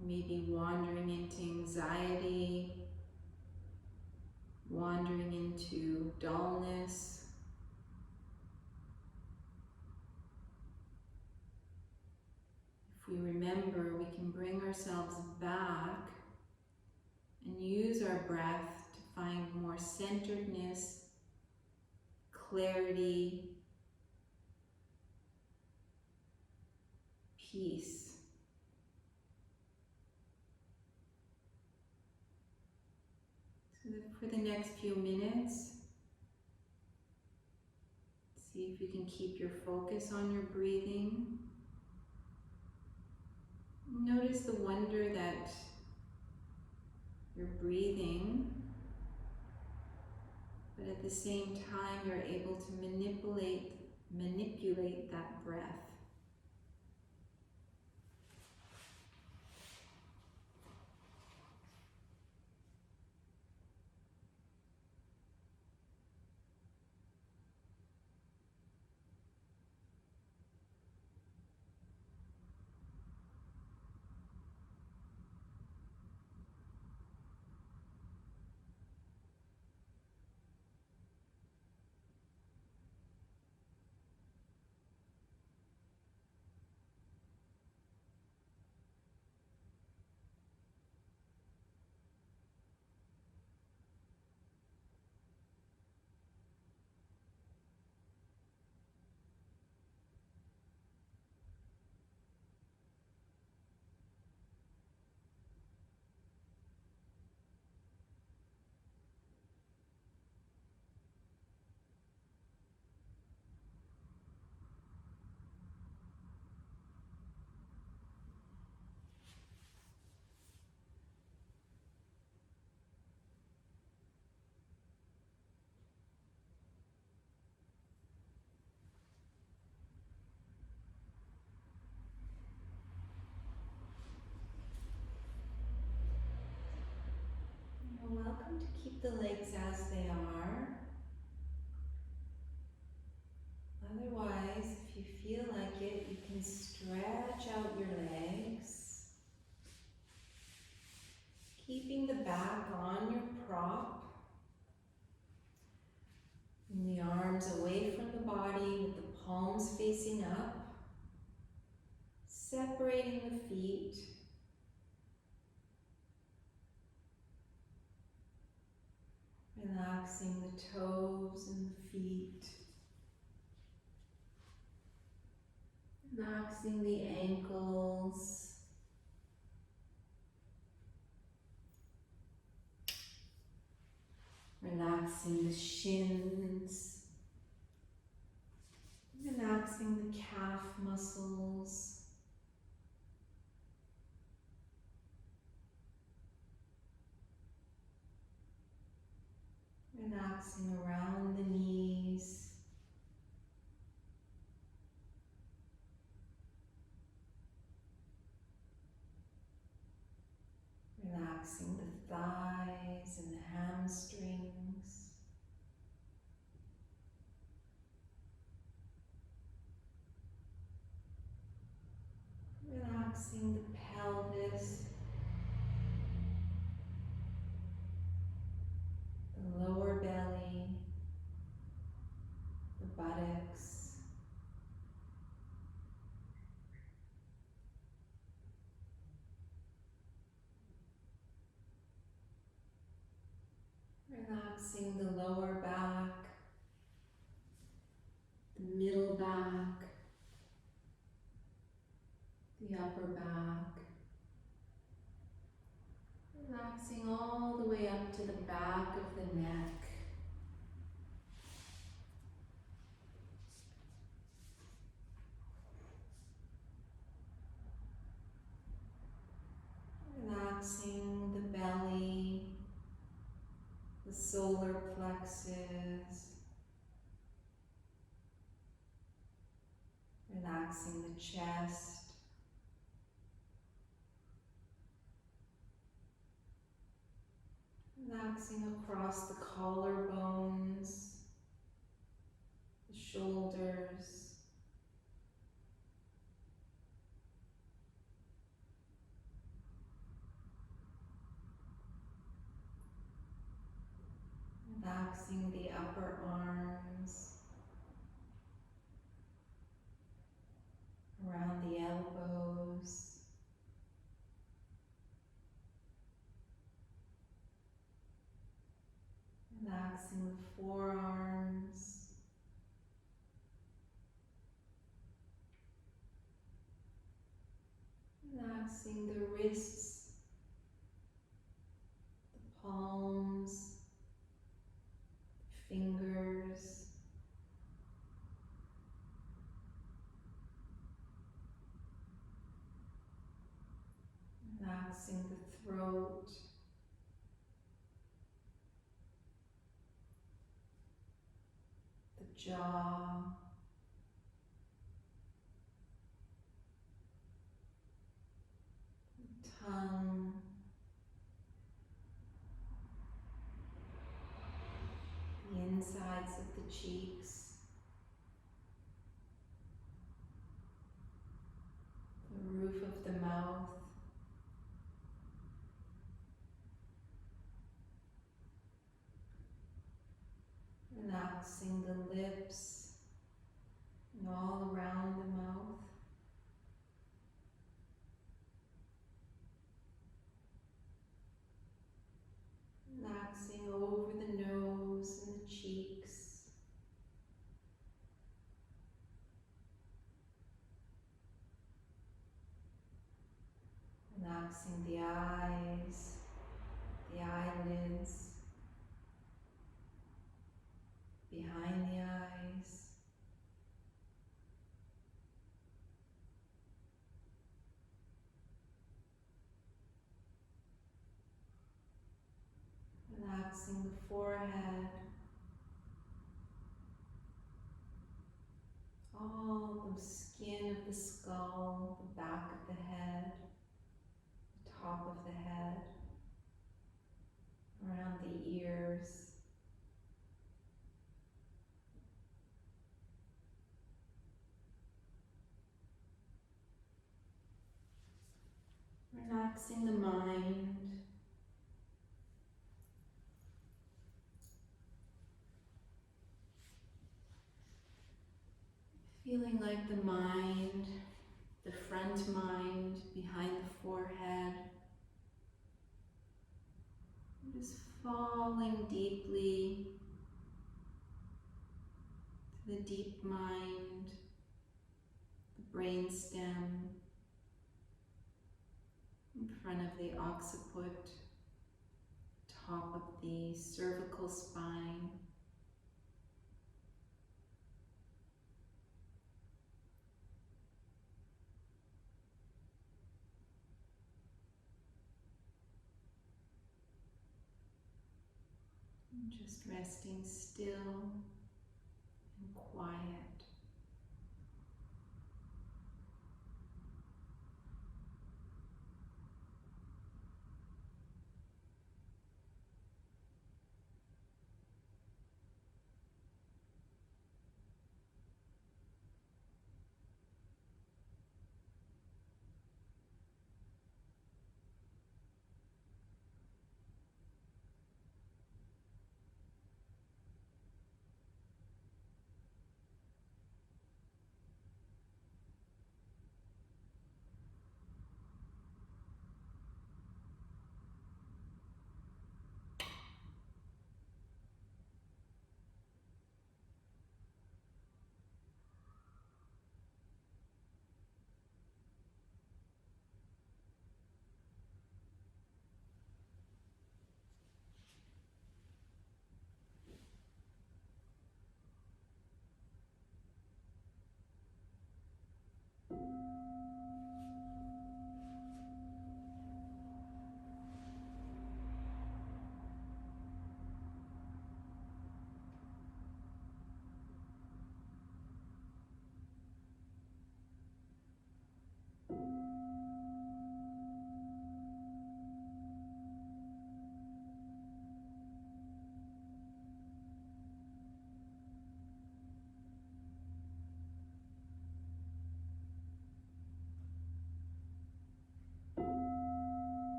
maybe wandering into anxiety, wandering into dullness, if we remember, we can bring ourselves back and use our breath to find more centeredness, clarity, peace. So that for the next few minutes, see if you can keep your focus on your breathing. Notice the wonder that you're breathing, but at the same time you're able to manipulate that breath. You're welcome to keep the legs as they are. Otherwise, if you feel like it, you can stretch out your legs, keeping the back on your prop, and the arms away from the body with the palms facing up, separating the feet. Relaxing the toes and the feet. Relaxing the ankles. Relaxing the shins. Relaxing the calf muscles. Relaxing around the knees. Relaxing the thighs and the hamstrings. Relaxing the pelvis buttocks. Relaxing the lower back, the middle back, the upper back. Relaxing all the way up to the back of the neck. Relaxing the belly, the solar plexus. Relaxing the chest. Relaxing across the collarbones, the shoulders. Relaxing the upper arms, around the elbows. Relaxing the forearms. Relaxing the wrists, the palms, fingers. Relaxing the throat. The jaw. The tongue. The insides of the cheeks. The roof of the mouth. Relaxing the lips and all around the mouth. Relaxing over the nose and the cheeks. Relaxing the eyes, the eyelids, behind the eyes. Relaxing the forehead, all the skin of the skull, the back of the head, the top of the head, around the ears. Relaxing the mind. Feeling like the mind, the front mind behind the forehead, just falling deeply to the deep mind, the brainstem, in front of the occiput, top of the cervical spine. And just resting still and quiet.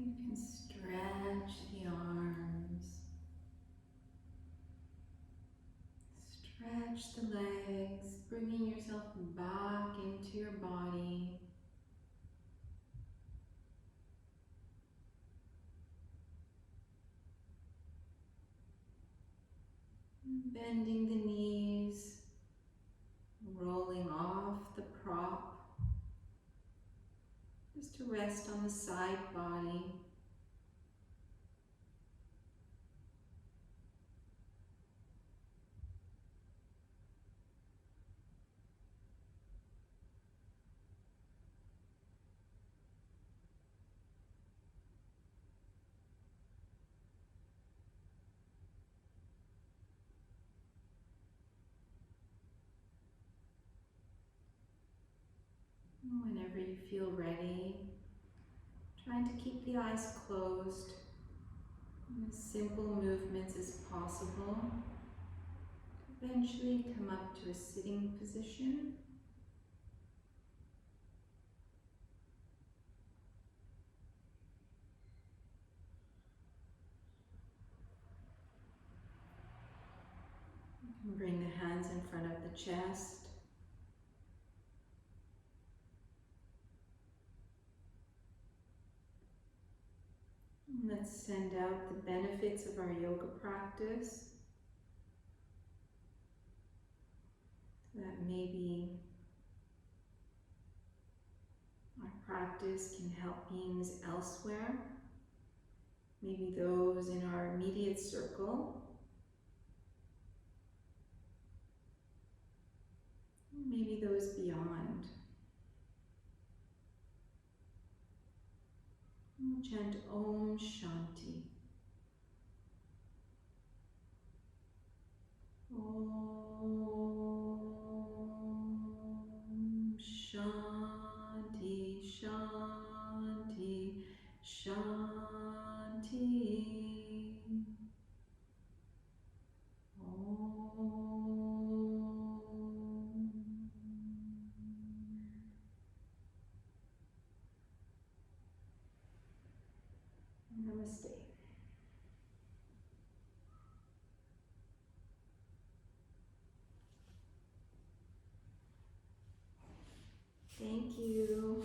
You can stretch the arms, stretch the legs, bringing yourself back into your body. Bending the knees, rolling off the prop, just to rest on the side body. Whenever you feel ready, trying to keep the eyes closed, as simple movements as possible. Eventually come up to a sitting position. You can bring the hands in front of the chest. Let's send out the benefits of our yoga practice. That maybe our practice can help beings elsewhere. Maybe those in our immediate circle. Maybe those beyond. We'll chant Om Shanti. Om Shanti, Shanti, Shanti. Om. Namaste. Thank you.